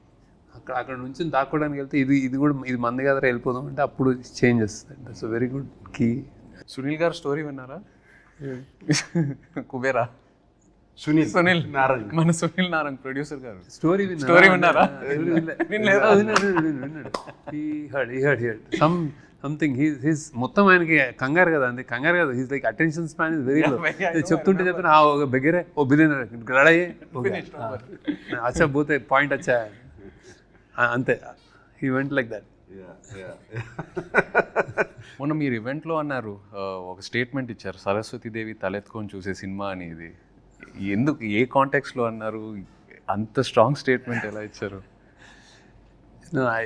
Speaker 3: అక్కడ నుంచి దాక్కోవడానికి వెళ్తే ఇది కూడా ఇది మంది కదా వెళ్ళిపోదాం అంటే అప్పుడు చేంజ్ చేస్తుంది. దట్స్ వెరీ గుడ్ కీ.
Speaker 1: సునీల్ గారు స్టోరీ విన్నారా? కుబేరా సునీల్ నారంగ్, మన సునీల్ నారంగ్ ప్రొడ్యూసర్ గారు.
Speaker 3: స్టోరీ
Speaker 1: విన్నారా?
Speaker 3: సంథింగ్ హీస్ మొత్తం ఆయనకి కంగారు కదా అండి, కంగారు కదా, he's like attention span is very low. చెప్తుంటే ఒక బెగరే ఓ బిలియనర్ రెడీ అచ్చా పోతే పాయింట్ వచ్చా అంతే. He went like that.
Speaker 1: మొన్న మీరు ఈవెంట్లో అన్నారు, ఒక స్టేట్మెంట్ ఇచ్చారు, సరస్వతీదేవి తలెత్తుకొని చూసే సినిమా అని. ఇది ఎందుకు, ఏ కాంటెక్స్లో అన్నారు? అంత స్ట్రాంగ్ స్టేట్మెంట్ ఎలా ఇచ్చారు?
Speaker 3: ఐ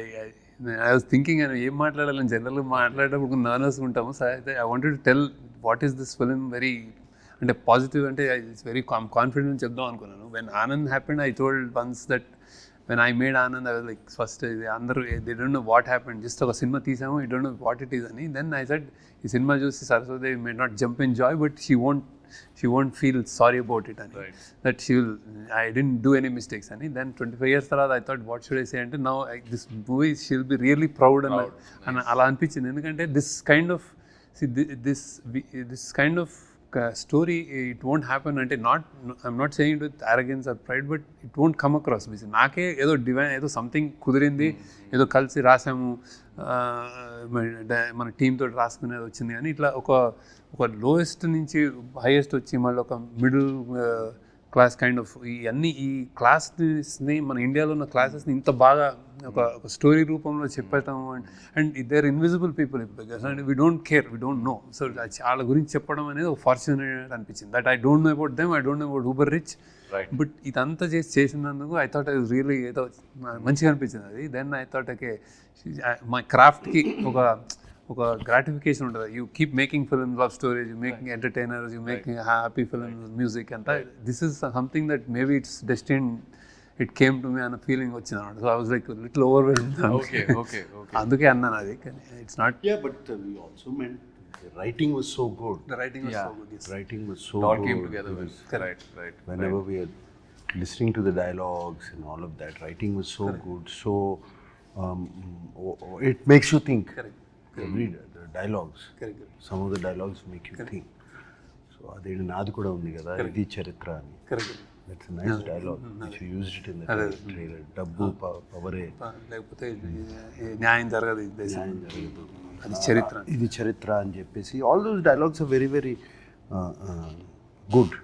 Speaker 3: వాజ్ థింకింగ్ అని ఏం మాట్లాడాలని జనరల్గా మాట్లాడేటప్పుడు నర్వస్ ఉంటాము. సో అయితే I wanted to tell what is this film very అంటే పాజిటివ్, అంటే ఇట్స్ వెరీ కాన్ఫిడెంట్ చెప్దాం అనుకున్నాను. When Anand happened I told once that when I made Anand, I was like, first, they don't know what happened. Just a cinema teasamu, you don't know what it is. And then I said, the cinema juice Saraswati may not jump in joy, but she won't feel sorry about it. And that I didn't do any mistakes. And then 25 years later, I thought, what should I say? And now this movie, she'll be really proud. And ala anpichinది ఎందుకంటే this kind of, see, this kind of story, it won't happen. అంటే I'm not saying it with arrogance or pride, but it won't come across. నాకే ఏదో divine, ఏదో something కుదిరింది, ఏదో కలిసి రాసాము, మన team తోటి రాసుకునేది వచ్చింది. కానీ ఇట్లా ఒక లోయెస్ట్ నుంచి హైయెస్ట్ వచ్చి మళ్ళీ ఒక మిడిల్ క్లాస్ కైండ్ ఆఫ్ ఈ క్లాస్ని, మన ఇండియాలో ఉన్న క్లాసెస్ని ఇంత బాగా ఒక స్టోరీ రూపంలో చెప్పేస్తాము. And they are invisible people because and we don't care, we don't know. So వాళ్ళ గురించి చెప్పడం అనేది ఒక ఫార్చునేట్ అనిపించింది. That I don't know about them, I don't know about uber rich, but ఇదంతా చేసినందుకు I thought I was really ఏదో మంచిగా అనిపించింది అది. దెన్ ఐ థాట్ ఓకే, మా క్రాఫ్ట్కి ఒక గ్రాటిఫికేషన్ ఉంటుంది. You keep making films, love stories, you making entertainers, you making happy films, music అంతా. This is something that maybe it's destined, it came to me అన్న ఫీలింగ్ వచ్చింది అన్నమాట. So I was like little overwhelmed. అందుకే అన్నాను అది. కానీ it's not.
Speaker 2: Yeah, but we also meant the writing was so good.
Speaker 3: The writing was so good. Yes.
Speaker 2: Writing was so
Speaker 1: It all
Speaker 2: good.
Speaker 1: came together well.
Speaker 3: Correct.
Speaker 1: Right.
Speaker 2: Whenever we are listening to the dialogues and all of that, writing was so good. So it makes you think.
Speaker 3: Correct.
Speaker 2: The dialogues.
Speaker 3: Correct.
Speaker 2: Some of the dialogues make you think. So అదేంటి నాది కూడా ఉంది కదా, ఇది చరిత్ర అని.
Speaker 3: Correct.
Speaker 2: That's a nice dialogue which you used it in the trailer. డబ్బు పవరే,
Speaker 3: లేకపోతే న్యాయం జరగదు ఈ దేశం, అది చరిత్ర,
Speaker 2: ఇది చరిత్ర అని చెప్పేసి all those dialogues are very very good.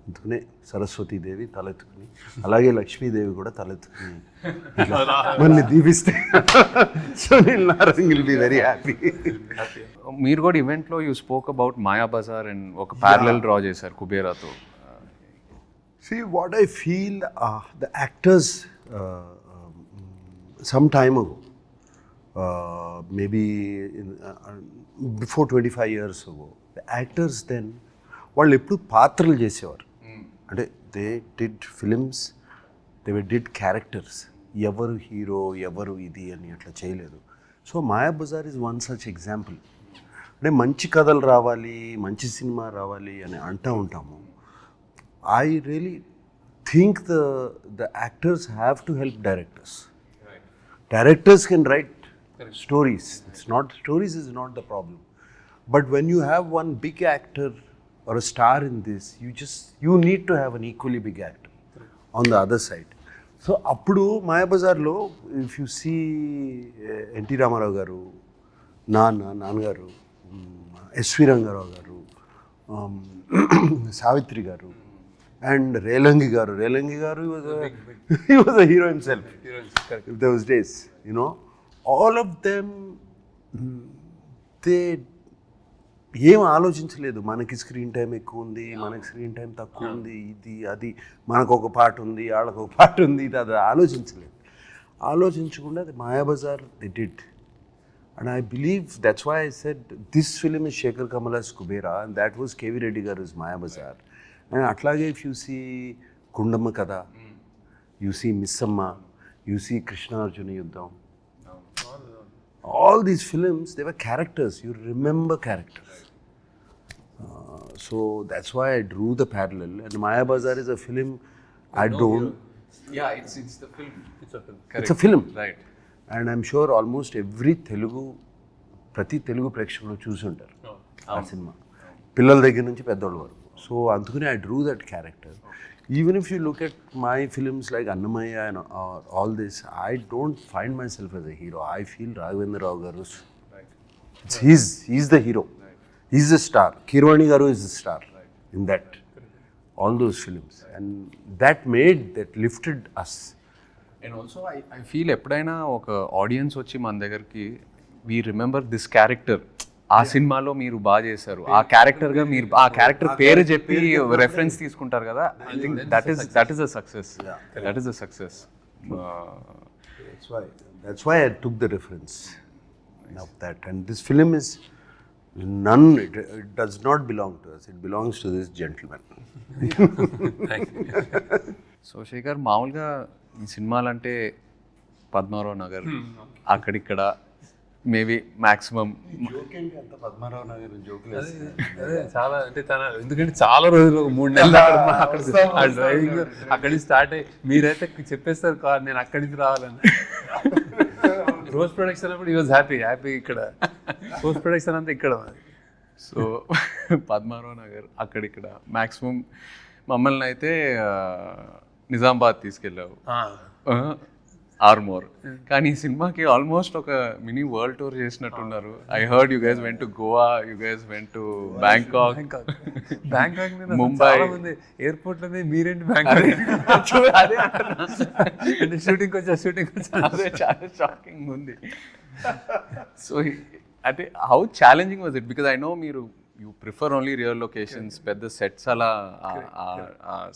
Speaker 2: అందుకనే సరస్వతీదేవి తలెత్తుకుని, అలాగే లక్ష్మీదేవి కూడా తలెత్తుకుని మళ్ళీ దీవిస్తే Sunil Narang will be very happy.
Speaker 1: మీరు కూడా ఈవెంట్లో you spoke about Maya Bazar and ఒక ప్యారలల్ డ్రా చేశారు కుబేరాతో.
Speaker 2: See, what I feel, the actors some time ago, maybe before 25 years ago, the actors then, వాళ్ళు ఎప్పుడు పాత్రలు చేసేవారు. అంటే they did films, they did characters. ఎవరు హీరో, ఎవరు ఇది అని అట్లా చేయలేదు. So Maya Bazar is one such example. అంటే మంచి కథలు రావాలి, మంచి సినిమా రావాలి అని అంటూ ఉంటాము. I really think the actors have to help directors. Right. Directors can write stories. Stories is not the problem. But when you have one big actor or a star in this, you need to have an equally big actor on the other side. So appudu Maya Bazaar lo, if you see N.T. Ramarao garu, Nangaru, S.V. Rangarao garu, Savitri garu, and Relangi garu, he was a hero himself. If those days, you know, all of them, they ఏం ఆలోచించలేదు. మనకి screen time ఎక్కువ ఉంది, మనకి screen time తక్కువ ఉంది, ఇది అది, మనకు ఒక పాట ఉంది, వాళ్ళకు ఒక పాట ఉంది, ఇది అది ఆలోచించలేదు. ఆలోచించకుండా అది Mayabazar they did. And I believe that's why I said this film is Shekhar Kamala's Kubera and that was K.V. Reddy garu's Maya Bazaar. And atlage if you see Kundamma Kada, you see Missamma, you see Krishna Arjuna Yuddham. All these films, they were characters. You remember characters. So that's why I drew the parallel. And Maya Bazaar is a film I don't...
Speaker 1: Yeah, it's the film. It's a film.
Speaker 2: It's a film.
Speaker 1: Right.
Speaker 2: And I'm sure almost every ప్రతి తెలుగు ప్రేక్షకులు చూసి ఉంటారు ఆ cinema, పిల్లల దగ్గర నుంచి పెద్దోళ్ళ వరకు. సో అందుకని I drew that character. Even if you look at my films like Annamaya and all this, I don't find myself as a hero. I feel Raghavendra Rao garu, he's the hero. He's the star. Kirwani garu is the star in that, all those films. And that lifted us.
Speaker 1: And also I feel ఎప్పుడైనా ఒక audience వచ్చి మన దగ్గరికి we remember this character, ఆ సినిమాలో మీరు బాగా చేశారు, ఆ క్యారెక్టర్గా మీరు ఆ క్యారెక్టర్ పేరు చెప్పి రెఫరెన్స్ తీసుకుంటారు కదా, I think that is a success. That is a success.
Speaker 2: That's why I took the reference of that. And this film is it does not belong to us. It belongs to this gentleman.
Speaker 1: So Sekhar, మామూలుగా ఈ సినిమాలంటే పద్మారావు నగర్ అక్కడిక్కడ maybe maximum
Speaker 2: Padmarao Nagar జోకులు
Speaker 3: అదే చాలా అంటే ఎందుకంటే చాలా రోజులు 3 నెలలు అక్కడ ఆ డ్రైవింగ్ అక్కడి నుంచి స్టార్ట్ అయ్యి మీరైతే చెప్పేస్తారు కార్ నేను అక్కడి నుంచి రావాలని. రోజ్ ప్రొడక్షన్ అప్పుడు ఈ వాజ్ హ్యాపీ ఇక్కడ పోస్ట్ ప్రొడక్షన్ అంతా ఇక్కడ.
Speaker 1: సో పద్మారావు నగర్ అక్కడిక్కడ మ్యాక్సిమం మమ్మల్ని అయితే నిజామాబాద్ తీసుకెళ్ళావు, ఆర్మోర్. కానీ ఈ సినిమాకి ఆల్మోస్ట్ ఒక మినీ వరల్డ్ టూర్ చేసినట్టున్నారు. I heard you guys went to Goa, you guys went to Bangkok, Mumbai.
Speaker 3: Airport లోనే మీరేంటి బ్యాంకాక్
Speaker 1: అదే
Speaker 3: అంటే షూటింగ్ వచ్చా
Speaker 1: అదే చాలా షాకింగ్ ఉంది. సో అంటే how challenging was it? Because I know మీరు you prefer only real locations, పెద్ద సెట్స్ అలా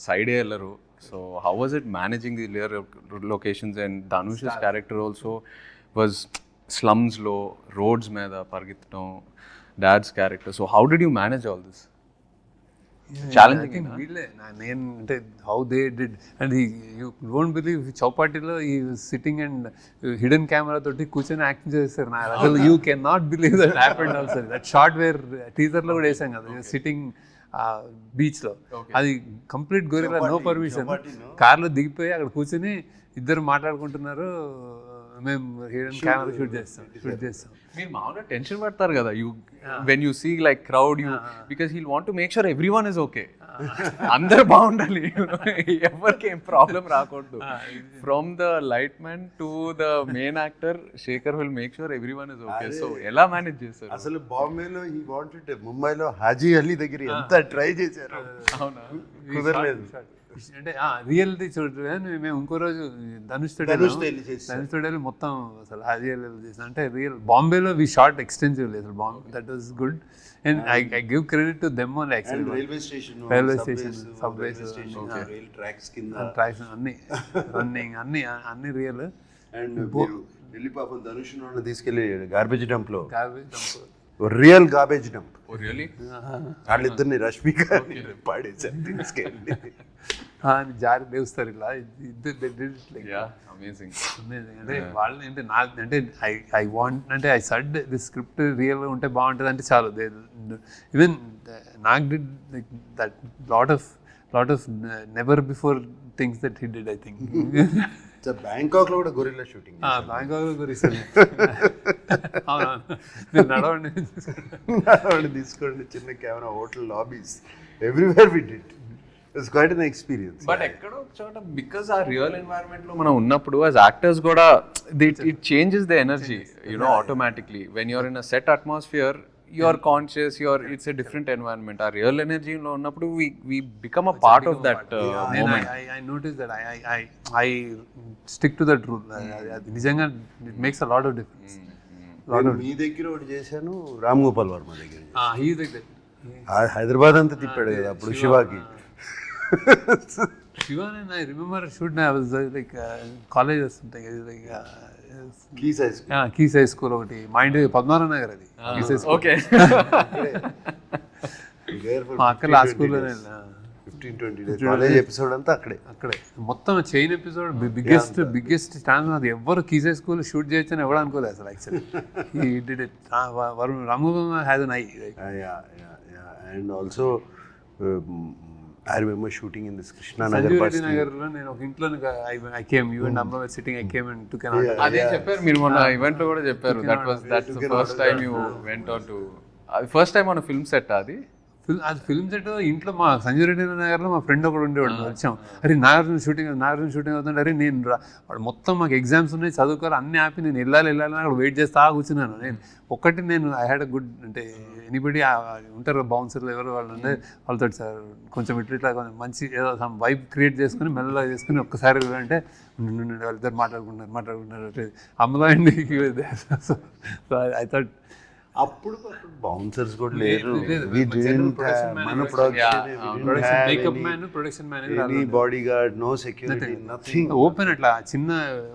Speaker 1: సైడే వెళ్ళరు. So how was it managing the layer locations? And Dhanush's character also was slums lo, roads meda pargitno, dad's character. So how did you manage all this? Challenging.
Speaker 3: నేను అంటే how they did and you don't believe చౌపాటిలో ఈ sitting and hidden camera తోటి కూర్చొని acting చేస్తారు. నా అసలు you can not believe that happened also. That shot where టీజర్లో కూడా వేసాం కదా, సిట్టింగ్ బీచ్లో. అది కంప్లీట్ గొరిలా, నో పర్మిషన్. కార్లో దిగిపోయి అక్కడ కూర్చొని ఇద్దరు మాట్లాడుకుంటున్నారు, మేము హిడెన్ కెమెరా షూట్ చేస్తాం.
Speaker 1: మీరు మామూలుగా టెన్షన్ పడతారు కదా you when you see like crowd, you because he'll want to make sure every one is okay, అందరు బాగుండాలి, ఎవరికి ఏం ప్రాబ్లం రాకూడదు. From the light man to the main actor Sekhar will make sure every one is okay. So ఎలా manage చేస్తారు?
Speaker 2: అసలు బాంబేలో ఈ వాంటెడ్, ముంబైలో హాజీ అలీ దగ్గర ఎంత ట్రై చేశారు,
Speaker 1: అవునా?
Speaker 2: కుదరలేదు.
Speaker 3: అంటే రియల్ది చూడండి. మేము ఇంకో రోజు ధనుష్ తోడేలు మొత్తం అసలు రియల్ చేసాం. అంటే రియల్ బాంబేలో వి షార్ట్ ఎక్స్టెన్సివ్లీ అసలు Bombay. That was good and I give credit to them only. Actually railway station, subways,
Speaker 2: rail tracks కింద
Speaker 3: ట్రాక్స్ అన్ని రన్నింగ్ అన్ని రియల్.
Speaker 2: అండ్ ఢిల్లీ పాపం ధనుష్ తీసుకెళ్ళి గార్బేజ్ డంప్ లో, రియల్ గార్బేజ్ డంప్. వాళ్ళిద్దరిని రష్మిక పాడేసారు తీసుకెళ్ళి,
Speaker 3: జారి లేస్తారు ఇట్లా.
Speaker 1: అమేజింగ్.
Speaker 3: అంటే వాళ్ళని అంటే అంటే ఐ వాంట్ అంటే ఐ సడ్ ది స్క్రిప్ట్ రియల్గా ఉంటే బాగుంటుంది అంటే చాలు. ఈవెన్ నాకు did that lot of never before things that he did. I think
Speaker 2: Bangkok లో కూడా గొరిల్లా షూటింగ్,
Speaker 3: బ్యాంకాక్ లో గొరిల్లా. అవునవును, మీరు నడవండి
Speaker 2: తీసుకోండి, చిన్న camera, hotel lobbies, everywhere we did. It's quite an experience.
Speaker 1: But ఎక్కడో చోట బికాస్ ఆ రియల్ ఎన్వైరన్మెంట్ లో మనం ఉన్నప్పుడు యాజ్ యాక్టర్స్ కూడా it changes the energy, you know, automatically. When you're in a set atmosphere, you are conscious, it's a different environment. Our real energy lo unnappudu we become a part of that moment.
Speaker 3: I noticed that I stick to that rule. Nijanga it makes a lot of difference.
Speaker 2: మీ దగ్గర ఒకటి చేశాను, రామ్ గోపాల్ వర్మ దగ్గర.
Speaker 3: he is like that.
Speaker 2: Hyderabad అంతా తిప్పాడు కదా అప్పుడు శివాకి.
Speaker 3: Shiva and I remember shoot I was like college or something, like keys high school ఒకటి మా ఇంటి పద్మారావు నగర్, అది కీస్ హై స్కూల్.
Speaker 1: ఓకే,
Speaker 3: మా అక్కడ ఆ స్కూల్లోనే
Speaker 2: 15-20 days కాలేజ్ ఎపిసోడ్ అంతా అక్కడే
Speaker 3: మొత్తం చైన్ ఎపిసోడ్. Biggest chance. అది ఎవరు కీస్ హై స్కూల్ షూట్ చేయొచ్చు అని ఎవరు అనుకోలేదు అసలు. Actually Ram has N I.
Speaker 2: And also I remember shooting in this Krishna Nagar bus.
Speaker 3: Nagarlo నేను ఒక ఇంట్లో I came, you and Amma were sitting, I came and took an auto.
Speaker 1: అదే చెప్పారు మీరు మొన్న ఈవెంట్ లో కూడా చెప్పారు. That's the first time you went on to first time on a film set. అది
Speaker 3: అది ఫిల్మ్ సెట్ ఇంట్లో మా సంజయ్ రెడ్డి నగర్లో మా ఫ్రెండ్ ఒకడు ఉండేవాడు. వచ్చాం, అరే నాగార్జున షూటింగ్ అవుతుంది, అరే నేను వాడు మొత్తం మాకు ఎగ్జామ్స్ ఉన్నాయి చదువుకోవాలి అన్నీ ఆపి నేను వెళ్ళాలి అక్కడ వెయిట్ చేస్తా కూర్చున్నాను. నేను ఐ హ్యాడ్ అ గుడ్ అంటే ఎనీబడి ఉంటారు బౌన్సర్లు ఎవరు వాళ్ళు ఉండే వాళ్ళతో సార్ కొంచెం ఇట్లా కొంచెం మంచి ఏదో సమ్ వైబ్ క్రియేట్ చేసుకుని మెల్లగా చేసుకుని ఒక్కసారి అంటే వాళ్ళిద్దరు మాట్లాడుకుంటున్నారు అమ్మలో అండి. సో ఐ థాట్
Speaker 2: అప్పుడు బౌన్సర్స్ కూడా లేరు. మన
Speaker 3: makeup man production
Speaker 2: any body guard, no security, nothing.
Speaker 3: Open అట్లా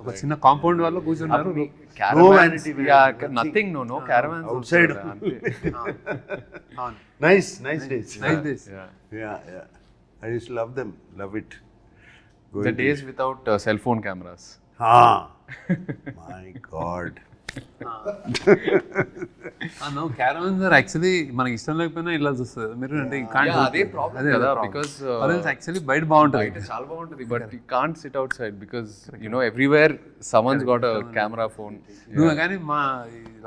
Speaker 3: ఒక చిన్న కాంపౌండ్ వాళ్ళు కూర్చున్నారు.
Speaker 1: Nothing, no caravans
Speaker 2: outside. Nice days. Yeah. I used to love them, love it.
Speaker 1: The days without cell phone cameras.
Speaker 2: My God.
Speaker 3: No caravans or actually మనకి ఇష్టం లేకపోయినా ఇలా చూస్తుంది మీరు అంటే
Speaker 1: అదే ప్రాబ్లం కదా, because
Speaker 3: యాక్చువల్లీ బయట బాగుంటుంది,
Speaker 1: చాలా బాగుంటుంది, but you can't SIT out side because everywhere someone's got a camera phone.
Speaker 3: నువ్వు కానీ మా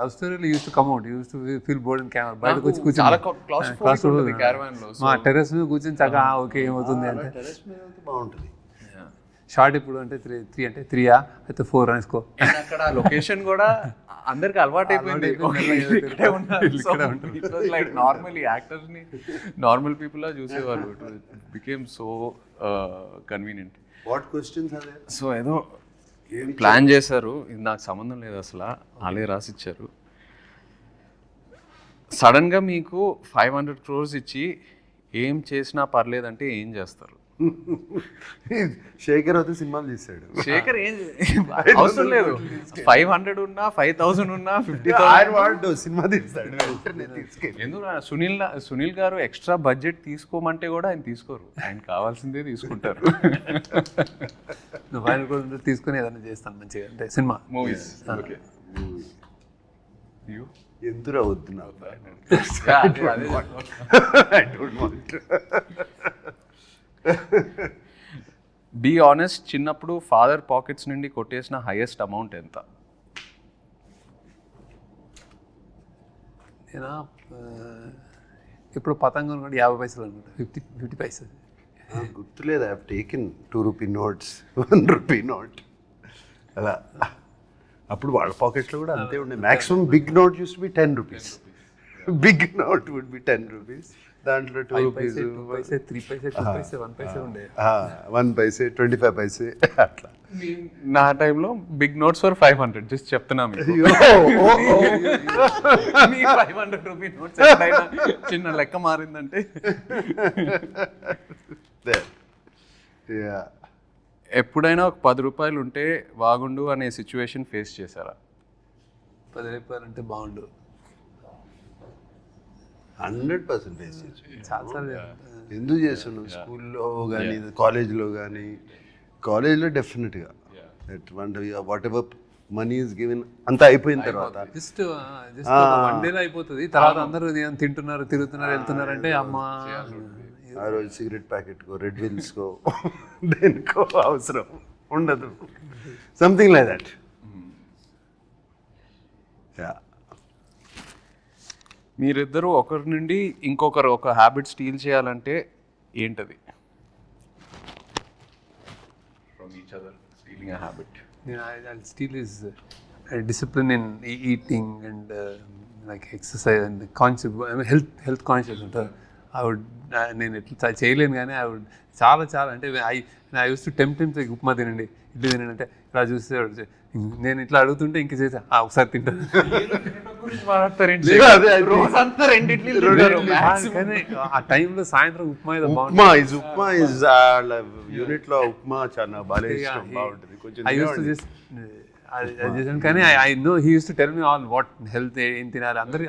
Speaker 3: లవ్ స్టోరీలో use to come out, use to feel bored in camera, బయటకు వచ్చి కూర్చొని
Speaker 1: చాలా claustrophobic ఉంటుంది caravan లో.
Speaker 3: మా టెర్రస్ మీద కూర్చొని చక్కగా ఓకే ఏమవుతుంది అంటే
Speaker 2: టెర్రస్ మీద బాగుంటుంది.
Speaker 3: షార్ట్ ఇప్పుడు అంటే 3 అంటే 3 అయితే 4 అనుకో.
Speaker 1: అక్కడ లొకేషన్ కూడా అందరికి అలవాటు అయిపోయింది. లైక్ నార్మల్ యాక్టర్స్ ని నార్మల్ పీపుల్ లా చూసేవాళ్ళు. It became so convenient.
Speaker 2: What questions are there?
Speaker 1: So ఏదో ప్లాన్ చేశారు, ఇది నాకు సంబంధం లేదు అసలు, అలాగే రాసిచ్చారు. సడన్గా మీకు 500 crores ఇచ్చి ఏం చేసినా పర్లేదంటే ఏం చేస్తారు?
Speaker 2: శేఖర్ అయితే సినిమాలు తీసాడు.
Speaker 1: శేఖర్ ఏం అవసరం లేదు, 500 ఉన్నా 5000 ఉన్నా 50,000
Speaker 2: సినిమా తీస్తాడు.
Speaker 1: ఎందుకు సునీల్ గారు ఎక్స్ట్రా బడ్జెట్ తీసుకోమంటే కూడా ఆయన తీసుకోరు, ఆయన కావాల్సిందే తీసుకుంటారు.
Speaker 3: నువ్వు ఆయన కూడా తీసుకుని ఏదైనా చేస్తాను మంచిగా అంటే సినిమా
Speaker 1: మూవీస్.
Speaker 2: ఎందురా వద్దు నాకు.
Speaker 1: బీ ఆనెస్ట్, చిన్నప్పుడు ఫాదర్ పాకెట్స్ నుండి కొట్టేసిన హైయెస్ట్ అమౌంట్ ఎంత?
Speaker 3: నేను ఇప్పుడు పతంగం కూడా 50 పైసలు అనుకుంటా, 50 పైసలు
Speaker 2: గుర్తులేదు. I have taken 2 rupee notes, 1 rupee note అలా. అప్పుడు వాళ్ళ పాకెట్లో కూడా అంతే ఉండే. Maximum big note used to be 10 rupees. Big note would be 10 rupees. దాంట్లో 2 రూపీస్,
Speaker 3: 2 పైసే, 3 పైసే, 2 పైసే, 1 పైసే ఉండే.
Speaker 2: 1 పైసే, 25 పైసే అట్లా.
Speaker 1: నా టైంలో బిగ్ నోట్స్ ఫర్ 500 జస్ట్ చెప్తున్నా మీకు. మీ 500 రూపీ నోట్స్ ఎప్పుడైనా చిన్న లెక్క మారిందంటే ఎప్పుడైనా ఒక 10 రూపాయలు ఉంటే బాగుండు అనే సిచ్యువేషన్ ఫేస్ చేశారా?
Speaker 3: 10 రూపాయలు అంటే బాగుండు
Speaker 2: 100% ఫేస్ చేసాను.
Speaker 3: చాలాసార్లు
Speaker 2: ఎందుకు చేస్తున్నావు? స్కూల్లో కానీ కాలేజ్లో కానీ. కాలేజ్లో డెఫినెట్గా what ever money is given అంతా అయిపోయిన తర్వాత
Speaker 3: జస్ట్ 1 డేలో అయిపోతుంది. తర్వాత అందరూ తింటున్నారు, తిరుగుతున్నారు, వెళ్తున్నారు అంటే అమ్మ
Speaker 2: ఆ రోజు సిగరెట్ ప్యాకెట్కో, రెడ్ విల్స్కో, దేనికో అవసరం ఉండదు. Something like that.
Speaker 1: మీరిద్దరూ ఒకరి నుండి ఇంకొకరు ఒక హ్యాబిట్ స్టీల్ చేయాలంటే ఏంటది? From each other stealing a habit.
Speaker 3: I'll steal is discipline in eating and like exercise and conscious, health conscious. I would నేను ఎట్లా చేయలేను కానీ ఐ వుడ్ చాలా అంటే I use to tempt upma తినండి, ఇడ్లీ తినండి అంటే ఇలా చూస్తే నేను ఇట్లా అడుగుతుంటే ఇంక చేసా ఒకసారి తింటాను. కానీ ఆ టైంలో సాయంత్రం ఉప్మా
Speaker 2: ఉప్మా ఇస్ యూనిట్ లో ఉప్మా చాలా బాగా ఇష్టం, బాగుంటుంది.
Speaker 3: I used to just చేశాను కానీ I know he used to tell me all what health ఏం తినాలి అందరి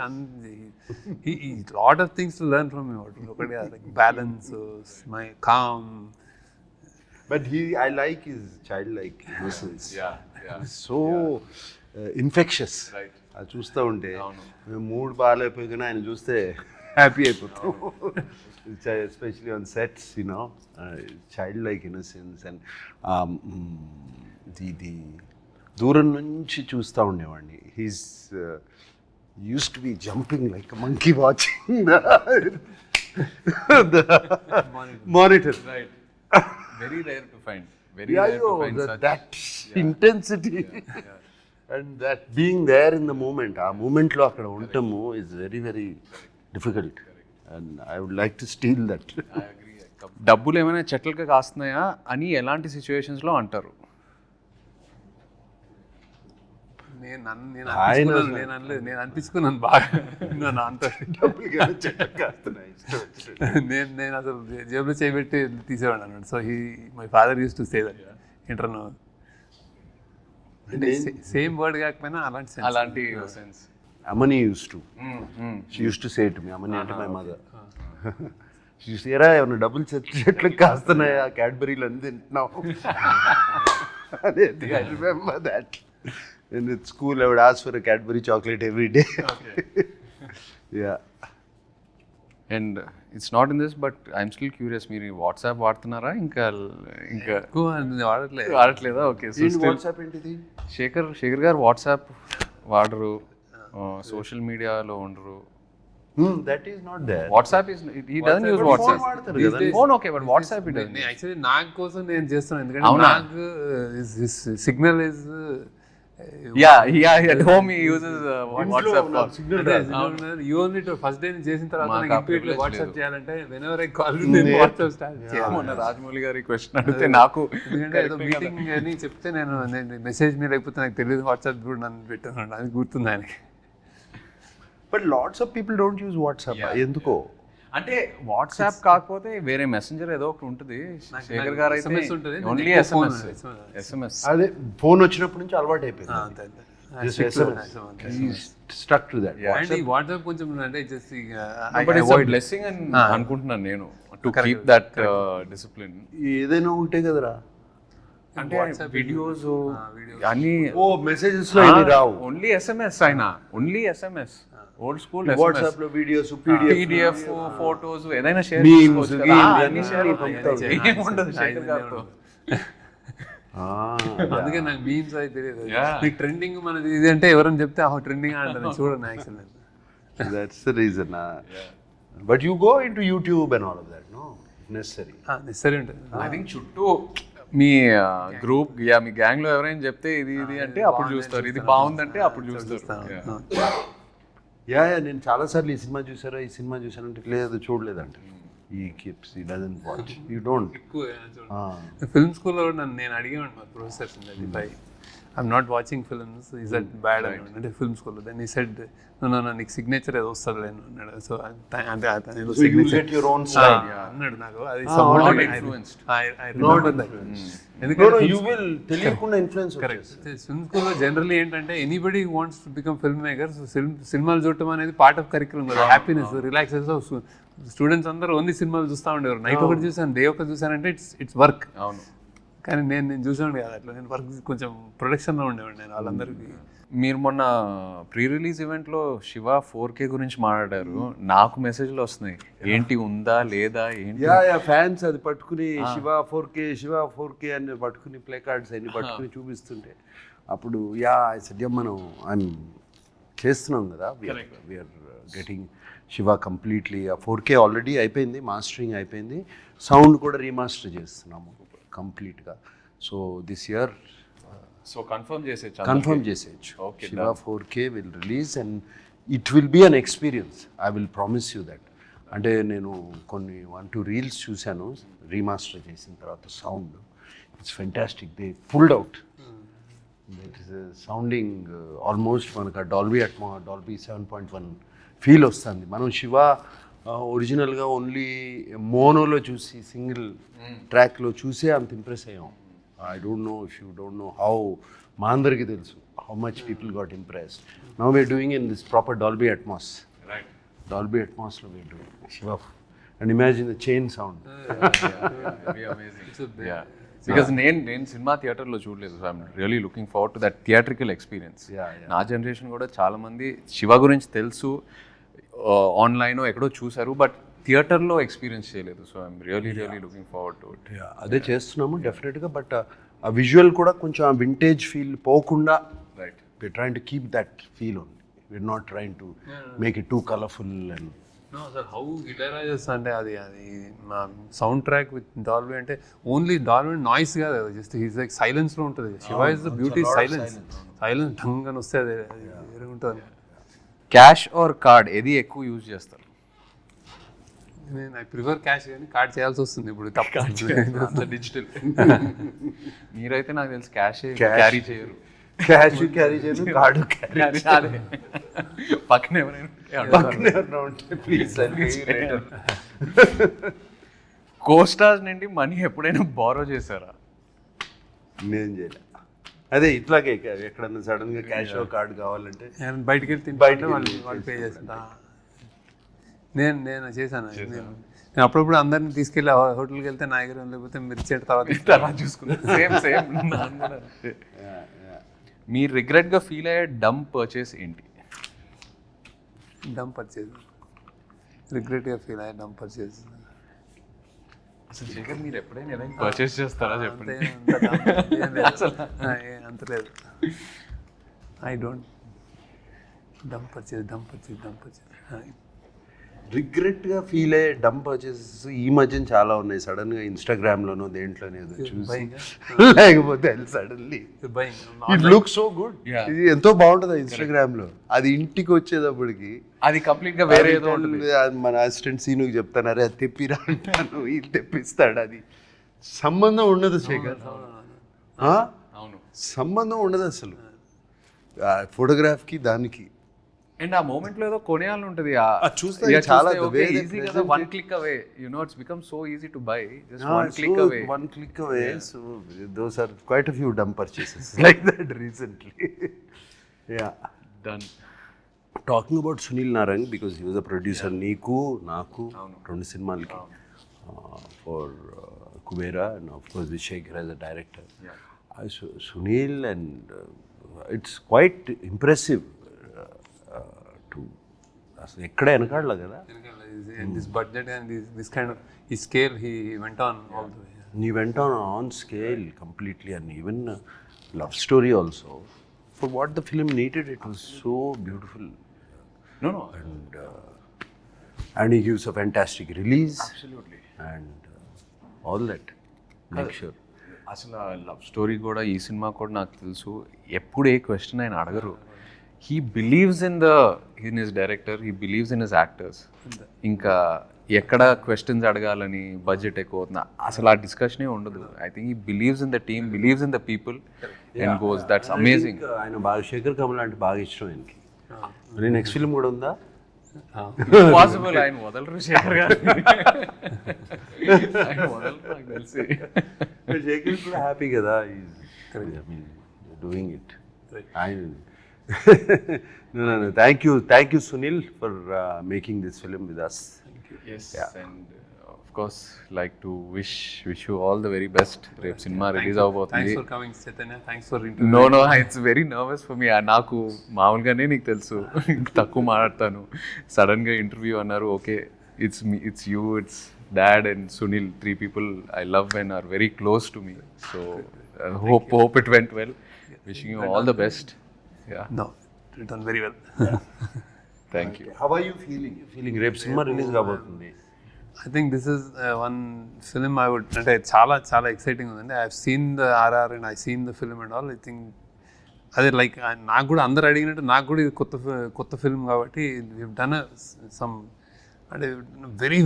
Speaker 3: lot of things to learn from him. ఒకటి like balance, my calm.
Speaker 2: But I like his childlike innocence. So infectious.
Speaker 1: Right.
Speaker 2: అది చూస్తూ ఉంటే mood బాగాలేకపోయినా ఆయన చూస్తే happy అయిపోతాం. Especially on sets child like innocence. And the దూరం నుంచి చూస్తూ ఉండేవాడిని. He's use to B jumping like monkey watching the monitor.
Speaker 1: Right. Very rare to find. Very
Speaker 2: Yeah,
Speaker 1: rare to find such.
Speaker 2: that intensity and that being there in the moment, ఆ moment లో అక్కడ ఉండటము is very very difficult, and I would like to steal that.
Speaker 1: డబ్బులు ఏమైనా చెట్లకి కాస్తున్నాయా అని ఎలాంటి situations లో అంటారు?
Speaker 3: నేను అనలేదు, నేను అనిపించుకున్నాను బాగా నా నాన్నతో. నేను అసలు జేబులో చేయబెట్టి తీసేవాడు అన్నాడు. So my father use to say that ఇంటర్నో, అంటే సేమ్ వర్డ్ కాకపోయినా
Speaker 1: అలాంటి sense.
Speaker 2: Amani used to. She used to say to me, Amani అంటే my mother. She used to say, "Era ఏమన్నా డబ్బులు చెట్లకు కాస్తున్నాయా, క్యాడ్బరీలు అని తింటున్నావు." I remember that. And at school, I would ask for a Cadbury chocolate every day. Yeah.
Speaker 1: And it's not in this but I'm still curious, మీరు WhatsApp వాడుతున్నారా? ఇంకా
Speaker 3: ఎక్కువ వాడట్లేదు.
Speaker 1: వాడట్లేదా? ఓకే. సో
Speaker 2: వాట్సాప్ ఏంటిది?
Speaker 1: శేఖర్ గారు వాట్సాప్ వాడరు, సోషల్ మీడియాలో ఉండరు.
Speaker 2: That is not there.
Speaker 1: WhatsApp is he doesn't use WhatsApp. Phone okay, but WhatsApp it doesn't.
Speaker 3: Actually నాకు కోసం నేను చేస్తున్నాను, ఎందుకంటే నాకు signal is
Speaker 1: at home he uses WhatsApp call.
Speaker 3: You only to first day చేసిన తర్వాత నాకు ఇప్పటిలో వాట్సాప్ చేయాలంటే whenever I call you నేను వాట్సాప్ స్టార్ట్ చేయాలి.
Speaker 1: మొన్న రాజమౌళి గారి క్వశ్చన్ అడిగితే నాకు
Speaker 3: ఎందుకంటే ఏదో మీటింగ్ అని చెప్తే నేను మెసేజ్ మీద లేకపోతే నాకు తెలియదు వాట్సాప్ కూడా నన్ను పెట్టాను, అది గుర్తుంది ఆయనకి.
Speaker 2: But lots of people don't use WhatsApp. ఎందుకో
Speaker 1: అంటే వాట్సాప్ కాకపోతే వేరే మెసెంజర్ ఏదో ఒకటి ఉంటుంది. శేఖర్ గారు అయితే ఓన్లీ SMS.
Speaker 2: అదే ఫోన్ వచ్చినప్పటి నుంచి అలవాటు అయిపోయింది. Stuck to that.
Speaker 3: అండ్ ఈ వాట్సాప్ కొంచెం అంటే జస్ట్
Speaker 1: బ్లెస్సింగ్ అని అనుకుంటున్నాను నేను, టు కీప్ దట్ డిసిప్లిన్.
Speaker 2: ఏదైనా ఒకటే కదరా,
Speaker 1: అంటే వీడియోస్ అన్ని
Speaker 2: మెసేజెస్ లో ఇవి రావు.
Speaker 1: ఓన్లీ SMS అయినా, only SMS. Old school
Speaker 2: WhatsApp లో వీడియోస్,
Speaker 1: PDF, ఫోటోస్ ఏదైనా షేర్
Speaker 2: Memes,
Speaker 1: అన్ని షేర్ ఏముండదు శేఖర్ గారితో.
Speaker 3: అందుకే నాకు మీమ్స్ అయితే తెలియదు. మీకు ట్రెండింగ్ మనది ఇది అంటే ఎవరైనా చెప్తే ట్రెండింగ్ అంటారు, చూడండి actually.
Speaker 2: That's the reason. But you go into YouTube and all of that, no? Necessary.
Speaker 3: Necessary ఉంటుంది.
Speaker 1: ఐ థింక్ చుట్టూ మీ గ్రూప్ మీ గ్యాంగ్ లో ఎవరైనా చెప్తే ఇది అంటే అప్పుడు చూస్తారు, ఇది బాగుందంటే అప్పుడు చూస్తారు.
Speaker 2: నేను చాలాసార్లు ఈ సినిమా చూసారా, ఈ సినిమా చూసానంటే లేదు చూడలేదంటే ఈ కీప్స్ ఈ doesn't watch, you don't.
Speaker 3: Film స్కూల్లో నేను అడిగేవాడు మా professors, I'm not watching films, is that bad అని అంటే ఫిల్మ్ స్కూల్లో. దెన్ ఈ సెడ్ నో నీకు సిగ్నేచర్ ఏదో వస్తుంది లేను అన్నాడు. సో అంటే అన్నాడు నాకు, అది ఫిల్మ్ స్కూల్లో జనరల్లీ ఏంటంటే anybody wants to become film maker. So సినిమాలు చూడటం అనేది పార్ట్ ఆఫ్ కరిక్యులం కదా, హ్యాపీనెస్, రిలాక్సేషన్. స్టూడెంట్స్ అందరూ ఓన్లీ సినిమాలు చూస్తూ ఉండేవారు. నైట్ ఒకటి చూసాను, డే ఒకటి చూసానంటే ఇట్స్ వర్క్. అవును, కానీ నేను చూసాను కదా అట్లా, నేను వర్క్ కొంచెం ప్రొడక్షన్లో ఉండేవాడిని నేను వాళ్ళందరికీ.
Speaker 1: మీరు మొన్న ప్రీ రిలీజ్ ఈవెంట్లో శివ 4K గురించి మాట్లాడారు, నాకు మెసేజ్లు వస్తున్నాయి, ఏంటి ఉందా లేదా ఏంటి.
Speaker 2: ఫ్యాన్స్ అది పట్టుకుని శివ 4K అని పట్టుకుని ప్లే కార్డ్స్ అన్ని పట్టుకుని చూపిస్తుంటే అప్పుడు సద్యం మనం చేస్తున్నాం కదా, వీఆర్ గెటింగ్ శివ కంప్లీట్లీ. ఆ 4K ఆల్రెడీ అయిపోయింది, మాస్టరింగ్ అయిపోయింది, సౌండ్ కూడా రీమాస్టర్ చేస్తున్నాము కంప్లీట్గా. సో దిస్ ఇయర్
Speaker 1: కన్ఫర్మ్
Speaker 2: చేసేయచ్చు. Shiva 4K will release and it will be an experience, I will promise you that. అంటే నేను కొన్ని 1-2 రీల్స్ చూశాను రీమాస్టర్ చేసిన తర్వాత, sound it's fantastic. They pulled out, it is sounding almost మనకు డాల్బీ 7.1 ఫీల్ వస్తుంది. మనం శివ ఒరిజినల్గా ఓన్లీ మోనోలో చూసి సింగిల్ ట్రాక్లో చూసే అంత ఇంప్రెస్ అయ్యాం. I don't know if you don't know how మా అందరికీ తెలుసు how much people got impressed. Now we're doing in this proper Dolby Atmos.
Speaker 1: Right.
Speaker 2: Dolby Atmos lo we're doing. Shiva. And imagine the chain sound.
Speaker 1: Very amazing. Because నేను cinema థియేటర్లో చూడలేదు, so I'm really looking forward to that theatrical experience. నా generation కూడా చాలా మంది శివ గురించి తెలుసు, online ఎక్కడో చూసారు, బట్ థియేటర్లో ఎక్స్పీరియన్స్ చేయలేదు. So I'm really looking forward to it.
Speaker 2: అదే చేస్తున్నాము డెఫినెట్గా. బట్ ఆ విజువల్ కూడా కొంచెం ఆ వింటేజ్ ఫీల్ పోకుండా, right, we're trying to keep that feel only. We're not trying to make it too colourful and
Speaker 3: no sir how హిలరైజెస్ అంటే అది మా సౌండ్ ట్రాక్ విత్ డాల్బీ అంటే ఓన్లీ డాల్బీ నాయిస్ కాదు, జస్ట్ హీస్ లైక్ సైలెన్స్లో ఉంటుంది. Shiva is the beauty silence ఢంగ్ అని వస్తే అది వేరే ఉంటుంది.
Speaker 1: క్యాష్ ఆర్ కార్డ్ ఏది ఎక్కువ యూజ్ చేస్తారు?
Speaker 3: నేను ఐ ప్రిఫర్ క్యాష్, కానీ కార్డ్ చేయాల్సి వస్తుంది ఇప్పుడు తప్ప.
Speaker 1: డిజిటల్. మీరైతే నాకు తెలిసి క్యాష్ క్యారీ చేయరు.
Speaker 2: క్యాష్ క్యారీ చేయను, కార్డు క్యారీ
Speaker 1: పక్కన ఎవరైనా
Speaker 2: ఉంటే ప్లీజ్
Speaker 1: కోస్టార్స్ నుండి మనీ ఎప్పుడైనా బారో చేశారా?
Speaker 2: నేను చేయలే. అదే ఇట్లాగే ఎక్కడన్నా సడన్ గా క్యాష్ కార్డు కావాలంటే
Speaker 3: బయటికి వెళ్ళి తింటే వాళ్ళు పే చేస్తా. నేను చేశాను. నేను అప్పుడప్పుడు అందరిని తీసుకెళ్ళి హోటల్కి వెళ్తే నా దగ్గర లేకపోతే మీరు ఇచ్చేట తర్వాత
Speaker 1: చూసుకున్నాను. Same same. మీరు రిగ్రెట్గా ఫీల్ అయ్యే డమ్ పర్చేస్ ఏంటి?
Speaker 3: డమ్ పర్చేజ్ రిగ్రెట్గా ఫీల్ అయ్యే డమ్ పర్చేజ్
Speaker 1: అసలు శేఖర్ మీరు ఎప్పుడైనా ఏదైనా పర్చేస్ చేస్తారా చెప్పండి.
Speaker 3: అంత లేదు. I don't dumb purchase.
Speaker 2: Regret గా ఫీల్ అయ్యే డమ్ పర్చేసెస్ ఈ మధ్యన చాలా ఉన్నాయి. సడన్ గా ఇన్స్టాగ్రామ్ లోనో దేంట్లోనే చూసి లేకపోతే suddenly it look so good, ఇది ఎంతో బాగుంటుంది ఇన్స్టాగ్రామ్ లో. అది ఇంటికి వచ్చేటప్పటికి
Speaker 1: అది కంప్లీట్ గా వేరే ఏదో ఉంటుంది.
Speaker 2: మన అసిస్టెంట్ సీనుకి చెప్తాను, అరే అది తెప్పిరా అంటాను, ఇది తెప్పిస్తాడు. అది సంబంధం ఉండదు శేఖర్,
Speaker 1: అవును
Speaker 2: సంబంధం ఉండదు అసలు ఫోటోగ్రాఫ్ కి దానికి.
Speaker 1: అండ్ ఆ మూమెంట్ లో ఏదో కొనేయాలని ఉంటుంది.
Speaker 2: చూస్తే చాలా
Speaker 1: ఈజీ కదా, one click away, you know it's become so easy to buy, just one click away.
Speaker 2: One click away. So those are quite a few dumb purchases like that recently. Yeah.
Speaker 1: Done.
Speaker 2: Talking about Sunil Narang, because he was a producer, Neeku, Naaku, రెండు సినిమాలకి for Kubera, and of course Vishekar as a director. Sunil, and it's quite impressive. అసలు ఎక్కడ వెనకాడలే కదా.
Speaker 3: This budget and this kind of ఈ scale he went on all the way.
Speaker 2: He went on scale completely, and even love story also. For what the film needed, it was so beautiful.
Speaker 1: No.
Speaker 2: And he gives a fantastic release.
Speaker 1: Absolutely.
Speaker 2: And all that. Make sure.
Speaker 1: అసలు love story కూడా ఈ cinema కూడా నాకు తెలుసు ఎప్పుడు ఏ question ఆయన అడగరు. He believes in his director, he believes in his actors. ఇంకా ఎక్కడ క్వశ్చన్స్ అడగాలని బడ్జెట్ ఎక్కువ అవుతుంది అసలు ఆ డిస్కషనే ఉండదు. I think he believes in the team, believes in the people and goes. That's amazing.
Speaker 2: ఆయన బాగా శేఖర్ కమల్ అంటే బాగా ఇష్టం ఆయనకి. మరి నెక్స్ట్ ఫిల్మ్ కూడా ఉందా?
Speaker 1: పాసిబుల్. ఆయన వదలరు శేఖర్ గారు, ఆయన వదలరు నాకు తెలిసి.
Speaker 2: శేఖర్ కూడా హ్యాపీ కదా doing it. No. Thank you, Sunil, for making this film with us.
Speaker 1: Yes, and of course, like to wish you all the very best. Rep cinema release avabothundi.
Speaker 3: Thanks for coming, Chaitanya. Thanks for interview.
Speaker 1: No, it's very nervous for me. Naaku maamulgane neeku telusu takku maadtanu. Sudden ga interview annaru. Okay, it's me, it's you, it's dad and Sunil, three people I love and are very close to me. So hope it went well. Wishing you all the best. Yeah.
Speaker 3: No, it done very well.
Speaker 1: Thank you.
Speaker 2: How are you feeling? రేపు cinema release కాబోతుంది.
Speaker 3: I think this is one film I would, అంటే చాలా exciting ఉందండి. I have seen the RRR and I seen the film and all. I think అదే like నాకు కూడా అందరు అడిగినట్టు నాకు కూడా ఇది కొత్త ఫిల్మ్ కాబట్టి వీ డన్ సమ్ అంటే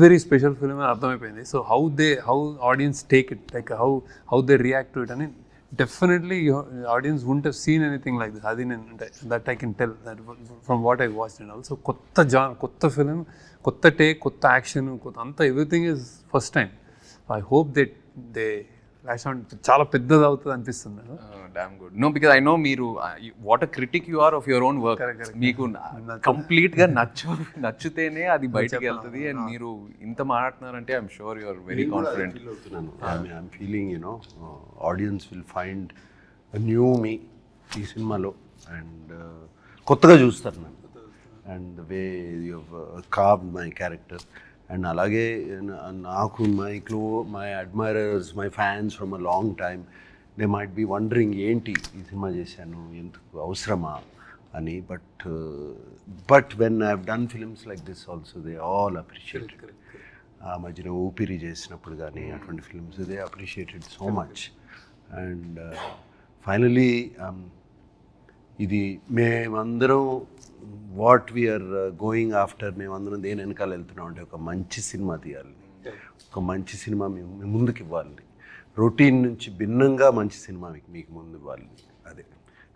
Speaker 3: వెరీ స్పెషల్ ఫిల్మ్ అని అర్థమైపోయింది. So how audience take it, like how they react to it అని definitely audience won't have seen anything like this. అది నేను అంటే that I can tell that from what I watch and also కొత్త film, కొత్త take, కొత్త action, అంతా everything is first time. I hope they lash on చాలా పెద్దది అవుతుంది అనిపిస్తుంది.
Speaker 1: Damn good. No, because I know మీరు what a critic you are of your own work. మీకు కంప్లీట్ గా నచ్చితేనే అది బయటకు వెళ్తుంది. అండ్ మీరు ఇంత మాట్లాడుతున్నారంటే I'm sure you are very confident.
Speaker 2: I'm feeling audience will find new me ఈ సినిమాలో, అండ్ కొత్తగా చూస్తారు నన్ను, and the way you carved my character. And అలాగే నాకు my admirers, my fans from a long time, they might be wondering ఏంటి ఈ సినిమా చేశాను, ఎందుకు అవసరమా అని. But when I have done films like this also they all appreciate. ఆ మధ్యన ఊపిరి చేసినప్పుడు కానీ అటువంటి films they appreciated so much. And finally ఇది మేమందరం వాట్ వీఆర్ గోయింగ్ ఆఫ్టర్, మేమందరం దేని వెనకాల వెళ్తున్నాం అంటే ఒక మంచి సినిమా తీయాలి, ఒక మంచి సినిమా మేము ముందుకు ఇవ్వాలి, రొటీన్ నుంచి భిన్నంగా మంచి సినిమా మీకు ముందు ఇవ్వాలి. అదే.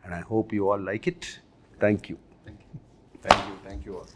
Speaker 2: And I hope you all like it. Thank you.
Speaker 1: Thank you all.